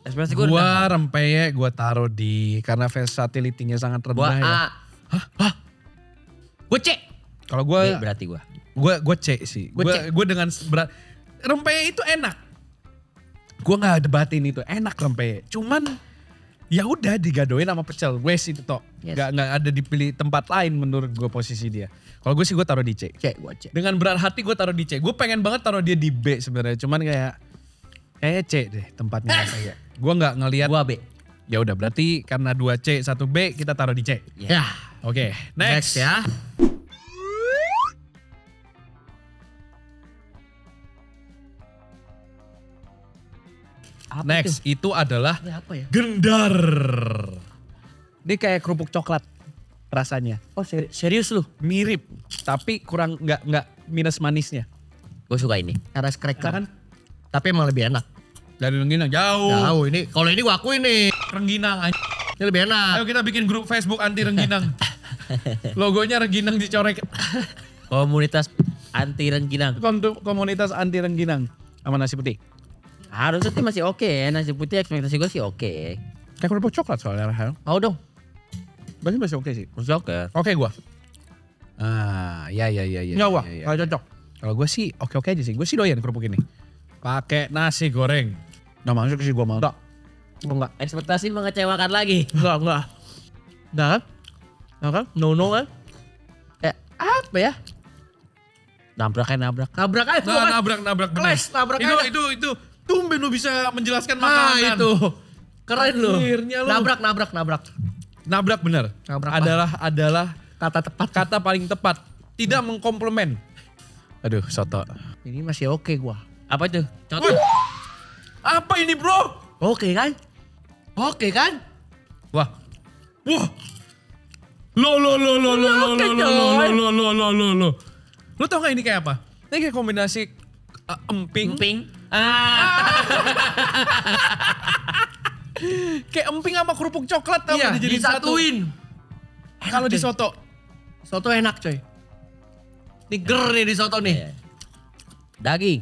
Speaker 3: Ekspresi gue
Speaker 4: Gua rempeyek gue taruh di karena versatility-nya sangat
Speaker 3: Gua
Speaker 4: rendah ya.
Speaker 3: A.
Speaker 2: Gue cek.
Speaker 4: Kalau
Speaker 3: B
Speaker 4: gue
Speaker 3: berarti gue.
Speaker 4: gue C sih.
Speaker 2: Gua C.
Speaker 4: Gue dengan berat rempeyek itu enak. Gue nggak debatin itu enak rempeyek. Cuman ya udah digadoin sama pecel. Wes itu tok.
Speaker 3: Yes.
Speaker 4: Nggak ada dipilih tempat lain menurut gue posisi dia. Kalau gue sih gue taruh di C.
Speaker 2: Cek gue cek.
Speaker 4: Dengan berat hati gue taruh di C. Gue pengen banget taruh dia di B sebenarnya. Cuman kayaknya C deh tempatnya kayak. Gue nggak ngelihat.
Speaker 3: Gua B.
Speaker 4: Ya udah berarti karena 2 C 1 B kita taruh di C.
Speaker 3: Ya.
Speaker 4: Oke, next.
Speaker 2: ya.
Speaker 3: Apa
Speaker 4: Next itu adalah
Speaker 2: Ini apa ya?
Speaker 4: gendar. Ini kayak kerupuk coklat rasanya.
Speaker 2: Oh serius lu?
Speaker 4: Mirip, tapi kurang nggak minus manisnya.
Speaker 3: Gue suka ini.
Speaker 2: Rice cracker.
Speaker 4: Kan
Speaker 2: Tapi emang lebih enak.
Speaker 4: dari rengginang jauh.
Speaker 2: Jauh ini. Kalau ini gua akuin nih.
Speaker 4: Rengginang.
Speaker 2: Ini lebih enak.
Speaker 4: Ayo kita bikin grup Facebook anti rengginang. Logonya rengginang dicorek.
Speaker 3: Komunitas Anti rengginang.
Speaker 4: Komunitas anti rengginang sama nasi putih.
Speaker 3: Harusnya sih masih oke. Nasi putih ekspektasi gue sih oke.
Speaker 4: Kayak kerupuk coklat soalnya Rahel.
Speaker 3: Mau dong.
Speaker 4: Masih oke sih.
Speaker 3: Masih oke.
Speaker 4: Oke gua. Ya.
Speaker 2: Enggak wah, enggak cocok.
Speaker 4: Kalau gue sih oke aja sih. Gue sih doyan kerupuk ini. Pakai nasi goreng.
Speaker 2: Nggak masuk sih gua mau. Enggak.
Speaker 3: Ekspektasi mengecewakan lagi.
Speaker 2: Enggak. Enggak kan? Enggak kan? No kan? Apa ya?
Speaker 3: Nabrak aja.
Speaker 2: Nabrak aja.
Speaker 4: Nabrak bener.
Speaker 2: Kles, nabrak aja.
Speaker 4: Itu tumben lu bisa menjelaskan
Speaker 2: Nah
Speaker 4: makanan.
Speaker 2: itu. Keren lu.
Speaker 4: Akhirnya lu.
Speaker 2: Nabrak
Speaker 4: Bener.
Speaker 2: Nabrak
Speaker 4: adalah
Speaker 2: kata tepat.
Speaker 4: kata paling tepat. Tidak mengkomplement. Aduh, soto.
Speaker 2: Ini masih oke gua.
Speaker 3: Apa itu? Contoh.
Speaker 4: Wih, apa ini bro?
Speaker 2: Oke kan?
Speaker 4: Wah. Lo. Lo tau gak ini kayak apa? Ini kayak kombinasi emping.
Speaker 3: Ping.
Speaker 4: Kayak emping sama kerupuk coklat tau
Speaker 2: Iya,
Speaker 4: gak dijadiin satu.
Speaker 2: disatuin.
Speaker 4: Kalau di soto.
Speaker 2: Soto enak coy. Ini ger nih di soto nih.
Speaker 3: Iya. Daging.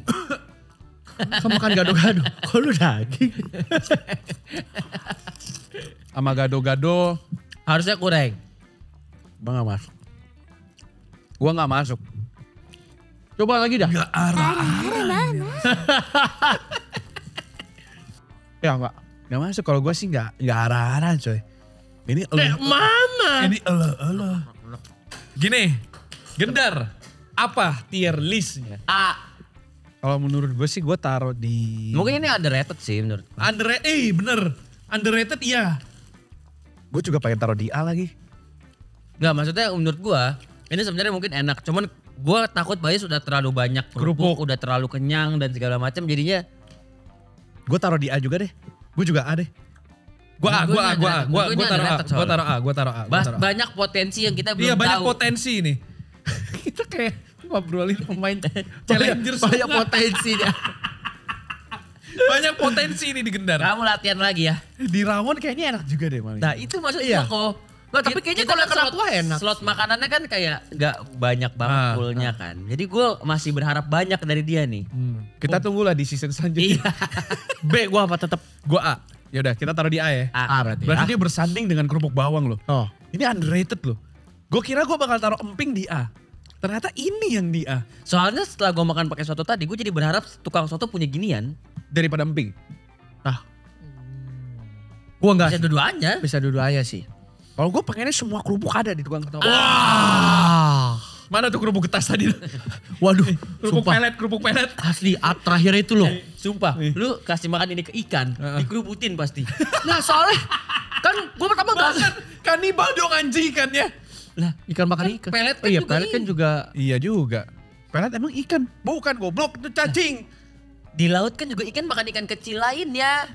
Speaker 2: Kamu makan gado-gado. Kok lu daging?
Speaker 4: Sama gado-gado.
Speaker 3: Harusnya kurang.
Speaker 2: Bang gak masuk. Gua gak masuk. Coba lagi dah.
Speaker 4: Gak arah.
Speaker 2: Ya enggak.
Speaker 4: Gak masuk. Kalau gue sih gak arah-arah coy. Ini
Speaker 2: Mana?
Speaker 4: Ini elo. Gini. Gendar. Apa tier listnya? Kalau menurut gue sih gue taruh di...
Speaker 3: Mungkin ini underrated sih menurut.
Speaker 4: Bener. Underrated iya. Gue juga pengen taruh di A lagi.
Speaker 3: Enggak, maksudnya menurut gua ini sebenarnya mungkin enak, cuman gua takut Bayus sudah terlalu banyak kerupuk, udah terlalu kenyang dan segala macam jadinya.
Speaker 4: Gue taruh di A juga deh. Gue juga A deh. Gue taruh A.
Speaker 3: Banyak potensi yang kita belum
Speaker 4: Iya
Speaker 3: tahu.
Speaker 4: banyak potensi nih. Kita kayak ngobrolin pemain Challengers.
Speaker 2: Banyak potensinya.
Speaker 4: Banyak potensi nih di Gendar.
Speaker 3: Kamu latihan lagi ya.
Speaker 4: Di Rawon kayaknya enak juga deh malah.
Speaker 3: Nah itu maksud
Speaker 2: Iya.
Speaker 3: gua kok.
Speaker 2: Nggak, tapi kayaknya kalau yang ketua enak.
Speaker 3: Slot makanannya kan kayak gak banyak banget poolnya kan. Jadi gue masih berharap banyak dari dia nih.
Speaker 4: Kita tunggulah di season selanjutnya.
Speaker 3: Iya.
Speaker 2: B gua apa tetap?
Speaker 4: Gue A. Yaudah kita taruh di A ya.
Speaker 3: A
Speaker 2: berarti.
Speaker 4: Berarti dia bersanding dengan kerupuk bawang loh.
Speaker 2: Oh.
Speaker 4: Ini underrated loh. Gue kira gue bakal taruh emping di A. Ternyata ini yang di A.
Speaker 3: Soalnya setelah gue makan pakai soto tadi, gue jadi berharap tukang soto punya ginian.
Speaker 4: Daripada emping.
Speaker 2: Gua enggak.
Speaker 3: Bisa dua-duanya.
Speaker 2: Bisa dua-duanya sih.
Speaker 4: Kalau gue pengennya semua kerupuk ada di tukang soto. Mana tuh kerupuk getas tadi?
Speaker 2: Waduh,
Speaker 4: Kerupuk pelet.
Speaker 2: asli terakhir itu loh.
Speaker 3: Sumpah, lu kasih makan ini ke ikan, dikerubutin pasti.
Speaker 2: Nah soalnya kan gua pertama
Speaker 4: Banget. Kanibal dong anjing ikannya.
Speaker 3: Lah,
Speaker 2: ikan makan ikan.
Speaker 3: Pelet kan
Speaker 2: iya,
Speaker 3: juga
Speaker 2: pelet kan
Speaker 3: ini.
Speaker 2: juga.
Speaker 4: Iya juga. Pelet emang ikan. Bukan goblok itu cacing.
Speaker 3: Di laut kan juga ikan makan ikan kecil lain ya.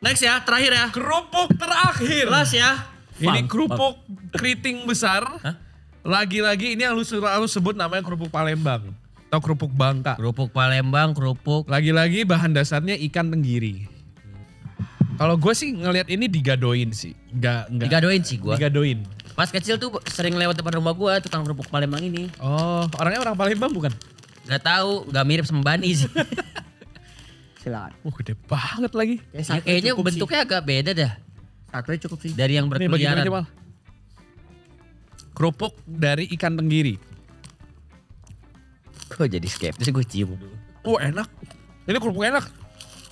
Speaker 2: Next ya, terakhir ya.
Speaker 4: Kerupuk terakhir.
Speaker 2: Last ya.
Speaker 4: Ini kerupuk keriting besar. Lagi-lagi ini yang lu selalu sebut namanya kerupuk Palembang. Atau kerupuk Bangka.
Speaker 3: Kerupuk Palembang, kerupuk.
Speaker 4: Lagi-lagi bahan dasarnya ikan tenggiri. Kalau gue sih ngelihat ini digadoin sih. Enggak.
Speaker 3: Digadoin sih gua.
Speaker 4: Digadoin.
Speaker 3: Pas kecil tuh sering lewat depan rumah gua tukang kerupuk Palembang ini.
Speaker 4: Oh, orangnya orang Palembang bukan?
Speaker 3: Gak tahu, gak mirip sama Bani sih.
Speaker 2: Silakan.
Speaker 4: Gede banget lagi.
Speaker 3: Ya, kayaknya bentuknya agak beda dah.
Speaker 2: Satu cukup sih.
Speaker 3: Dari yang
Speaker 4: Nih bagi
Speaker 3: berkeliaran.
Speaker 4: aja Mal. Kerupuk dari ikan tenggiri.
Speaker 3: Kok jadi skeptis gue cium dulu.
Speaker 4: Oh enak. Ini kerupuk enak.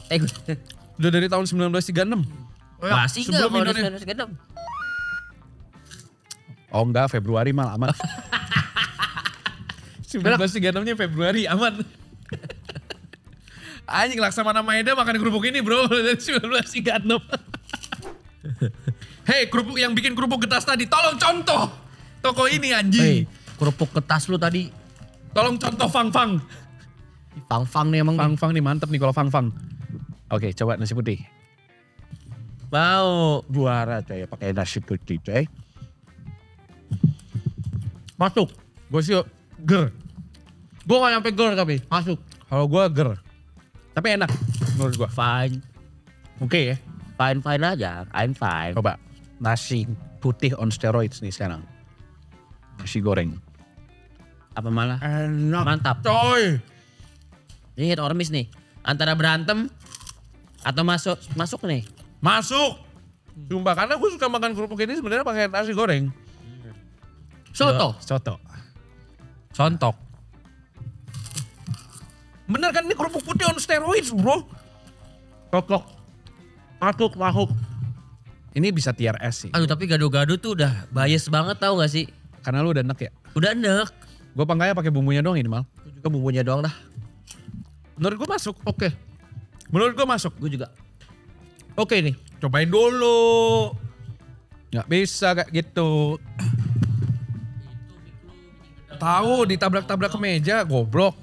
Speaker 3: Gue
Speaker 4: Udah dari tahun 1936.
Speaker 3: masih gak
Speaker 4: sebelum
Speaker 3: kalau
Speaker 4: Indonesia.
Speaker 3: udah sekedap.
Speaker 4: Oh enggak, Februari malah aman. 1936-nya Februari aman. Anjing Laksamana Maeda makan kerupuk ini bro dari 1936. Hei kerupuk yang bikin kerupuk getas tadi tolong contoh toko ini anjing.
Speaker 2: Kerupuk ketas lu tadi.
Speaker 4: Tolong contoh Fang-Fang.
Speaker 2: Fang-fang nih emang.
Speaker 4: Fang-Fang nih mantep nih kalau Fang-Fang. Oke coba nasi putih.
Speaker 3: Mau.
Speaker 2: Juara coy pakai nasi putih coy. Masuk.
Speaker 4: Gue sih ger.
Speaker 2: Gua gak nyampe gol tapi masuk.
Speaker 4: Kalau gue ger. Tapi enak menurut gue.
Speaker 3: Fine.
Speaker 4: Oke ya.
Speaker 3: Fine aja. I'm fine.
Speaker 4: Coba nasi putih on steroids nih sekarang. Nasi goreng.
Speaker 3: Apa malah?
Speaker 2: Enak.
Speaker 3: Mantap.
Speaker 2: Coy.
Speaker 3: Ini hit or miss nih. Antara berantem atau masuk nih.
Speaker 4: Masuk. Sumpah karena gue suka makan kerupuk ini sebenarnya pakai nasi goreng.
Speaker 2: Soto.
Speaker 4: Soto. Sontok. Bener kan ini kerupuk putih on steroids bro.
Speaker 2: Cocok. Masuk.
Speaker 4: Ini bisa tier S sih.
Speaker 3: Aduh tapi gado-gado tuh udah bias banget tau gak sih?
Speaker 4: Karena lu udah enek ya.
Speaker 3: Udah enek.
Speaker 4: Gue panggilnya pakai bumbunya doang ini Mal.
Speaker 2: Juga bumbunya doang dah.
Speaker 4: Menurut gue masuk. Oke. Menurut gue masuk.
Speaker 3: Gue juga.
Speaker 2: Oke nih.
Speaker 4: Cobain dulu. Nggak bisa kayak gitu. Tahu ditabrak-tabrak ke meja, goblok.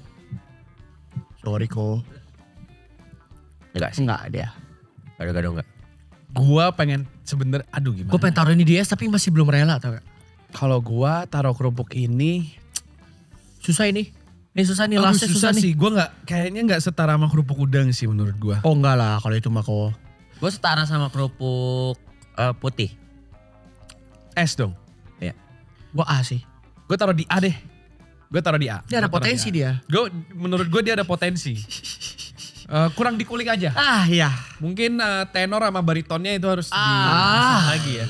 Speaker 2: Sorry kok.
Speaker 3: Enggak sih.
Speaker 2: Enggak dia.
Speaker 3: Gado-gado enggak.
Speaker 4: Gua pengen sebenernya, aduh gimana.
Speaker 2: Gue pengen taruh ini di es tapi masih belum rela tau gak?
Speaker 4: Kalau gua taruh kerupuk ini,
Speaker 2: Susah ini. Ini susah nih,
Speaker 4: aduh,
Speaker 2: lasnya susah nih.
Speaker 4: sih. Gua kayaknya nggak setara sama kerupuk udang sih menurut gua.
Speaker 2: Oh enggak lah kalau itu mah kok.
Speaker 3: Gue setara sama kerupuk putih.
Speaker 4: Es dong.
Speaker 3: Iya.
Speaker 2: Gue A sih.
Speaker 4: Gue taruh di A deh. Gue taruh di A.
Speaker 2: Dia ada
Speaker 4: Gua taruh di
Speaker 2: potensi
Speaker 4: A.
Speaker 2: dia.
Speaker 4: Menurut gue dia ada potensi. Kurang dikulik aja.
Speaker 2: Ah iya.
Speaker 4: Mungkin tenor sama baritonnya itu harus
Speaker 2: Ah.
Speaker 4: lagi ya.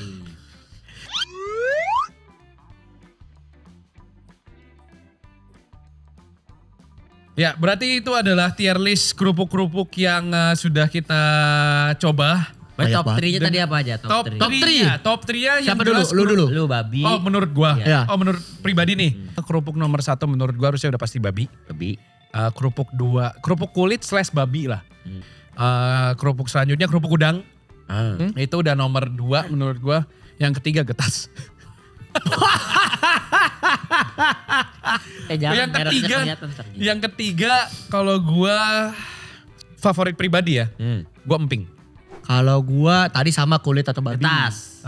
Speaker 4: Ya berarti itu adalah tier list kerupuk-kerupuk yang sudah kita coba.
Speaker 3: Berarti
Speaker 2: Banyak
Speaker 3: top
Speaker 2: banget.
Speaker 3: 3-nya tadi apa aja? Top 3.
Speaker 2: Top three.
Speaker 4: Top 3-nya yang
Speaker 2: Siapa dulu?
Speaker 4: jelas
Speaker 2: Lu dulu.
Speaker 3: Lu babi.
Speaker 4: Oh menurut gua.
Speaker 2: Iya.
Speaker 4: Oh menurut pribadi nih. Kerupuk nomor 1 menurut gua harusnya udah pasti babi.
Speaker 3: Babi.
Speaker 4: Kerupuk 2, kerupuk kulit / babi lah. Kerupuk selanjutnya kerupuk udang. Itu udah nomor 2 menurut gua. Yang ketiga getas.
Speaker 3: Jangan
Speaker 4: yang
Speaker 3: mereknya
Speaker 4: ketiga,
Speaker 3: kelihatan ntar gitu.
Speaker 4: yang ketiga kalau gua favorit pribadi ya, gua emping.
Speaker 2: Kalau gua tadi sama kulit atau babi.
Speaker 3: Tas.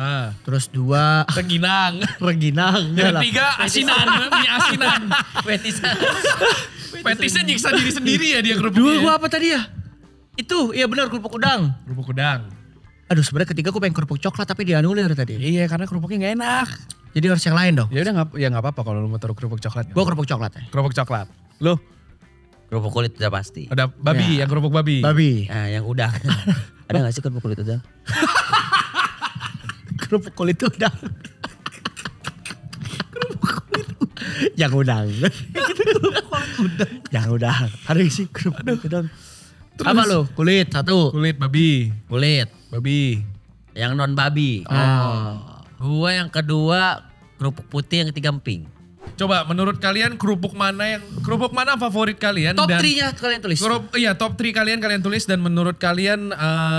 Speaker 2: Terus 2
Speaker 4: Rengginang.
Speaker 2: rengginang.
Speaker 4: Yang ketiga asinan, mie asinan.
Speaker 3: Fetisan.
Speaker 4: Fetisnya nyiksa diri sendiri ya dia
Speaker 2: 2
Speaker 4: kerupuknya.
Speaker 2: gua apa tadi ya? Itu, iya benar kerupuk udang.
Speaker 4: Kerupuk udang.
Speaker 2: Aduh sebenarnya ketiga gua pengen kerupuk coklat tapi dianulir tadi.
Speaker 4: Iya karena kerupuknya gak enak.
Speaker 2: Jadi harus yang lain dong.
Speaker 4: Ya udah nggak apa-apa kalau lu mau taruh kerupuk coklat.
Speaker 2: Gua kerupuk coklat ya.
Speaker 4: Kerupuk coklat. Lu
Speaker 3: Kerupuk kulit udah pasti.
Speaker 4: ada babi,
Speaker 2: Ya.
Speaker 4: yang kerupuk babi.
Speaker 2: Babi.
Speaker 3: Nah, yang udang. Ada gak sih kerupuk kulit udang?
Speaker 2: Kerupuk kulit udang. Yang udang. Yang udang. Ada sih kerupuk udang. Apa lu? Kulit 1.
Speaker 4: Kulit babi.
Speaker 3: Kulit.
Speaker 4: Babi.
Speaker 3: Yang non babi. Gua yang kedua kerupuk putih, yang ketiga emping.
Speaker 4: Coba menurut kalian kerupuk mana favorit kalian?
Speaker 2: Top
Speaker 4: dan
Speaker 2: 3-nya kalian tulis.
Speaker 4: Iya top 3 kalian tulis dan menurut kalian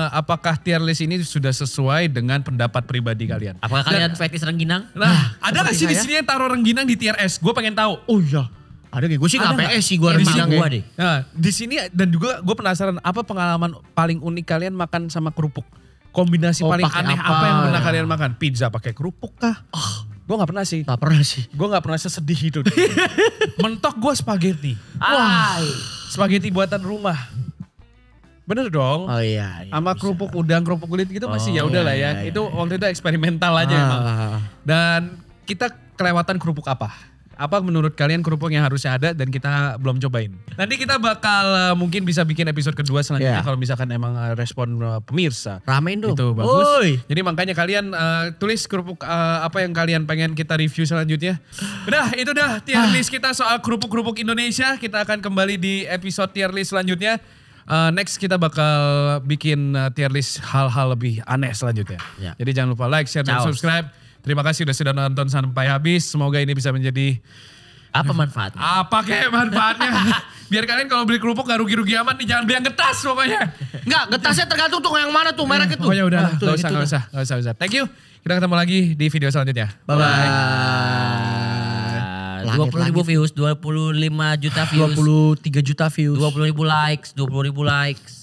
Speaker 4: apakah tier list ini sudah sesuai dengan pendapat pribadi kalian?
Speaker 3: Apakah kalian fetish rengginang?
Speaker 4: Nah, ada gak sih di
Speaker 2: saya.
Speaker 4: sini yang taruh rengginang di tier S? Gue pengen tahu.
Speaker 2: Oh iya. Ada kayak gue sih
Speaker 4: Ada
Speaker 2: nggak
Speaker 4: nggak?
Speaker 2: PS sih gue
Speaker 3: Emang
Speaker 2: rengginang
Speaker 3: gua
Speaker 2: ya.
Speaker 3: deh.
Speaker 4: Nah, di sini dan juga gue penasaran apa pengalaman paling unik kalian makan sama kerupuk? Kombinasi
Speaker 2: Oh,
Speaker 4: paling
Speaker 2: pakai
Speaker 4: aneh apa yang
Speaker 2: apa?
Speaker 4: pernah kalian makan? Pizza pakai kerupuk kah? Gue gak pernah sih.
Speaker 2: Gak pernah sih.
Speaker 4: Gue gak pernah sesedih itu. Mentok gue spaghetti.
Speaker 3: Wah.
Speaker 4: Spaghetti buatan rumah. Bener dong.
Speaker 2: Oh iya.
Speaker 4: Sama kerupuk udang, kerupuk kulit gitu masih ya udahlah ya.
Speaker 2: iya,
Speaker 4: Itu waktu itu eksperimental aja emang. Dan kita kelewatan kerupuk apa? Apa menurut kalian kerupuk yang harusnya ada dan kita belum cobain? Nanti kita bakal mungkin bisa bikin episode kedua selanjutnya
Speaker 2: Yeah.
Speaker 4: kalau misalkan emang respon pemirsa.
Speaker 2: Ramein dong.
Speaker 4: Itu bagus.
Speaker 2: Oi.
Speaker 4: Jadi makanya kalian tulis kerupuk apa yang kalian pengen kita review selanjutnya. Udah, itu dah tier list kita soal kerupuk-kerupuk Indonesia. Kita akan kembali di episode tier list selanjutnya. Next kita bakal bikin tier list hal-hal lebih aneh selanjutnya.
Speaker 3: Ya.
Speaker 4: Jadi jangan lupa like, share, dan
Speaker 3: Ciao.
Speaker 4: subscribe. Terima kasih sudah nonton sampai habis. Semoga ini bisa menjadi
Speaker 3: Apa manfaatnya?
Speaker 4: apa kayak manfaatnya. Biar kalian kalau beli kerupuk gak rugi-rugi amat nih. Jangan beli yang getas pokoknya.
Speaker 2: Enggak, getasnya tergantung tuh yang mana tuh merek itu.
Speaker 4: Pokoknya udah lah.
Speaker 2: Tuh,
Speaker 4: Gak
Speaker 2: yang itu
Speaker 4: usah, gak usah. Thank you. Kita ketemu lagi di video selanjutnya.
Speaker 2: Bye-bye.
Speaker 3: 20.000 views, 25 juta views,
Speaker 2: 23 juta views.
Speaker 3: 20.000 likes, 20.000 likes.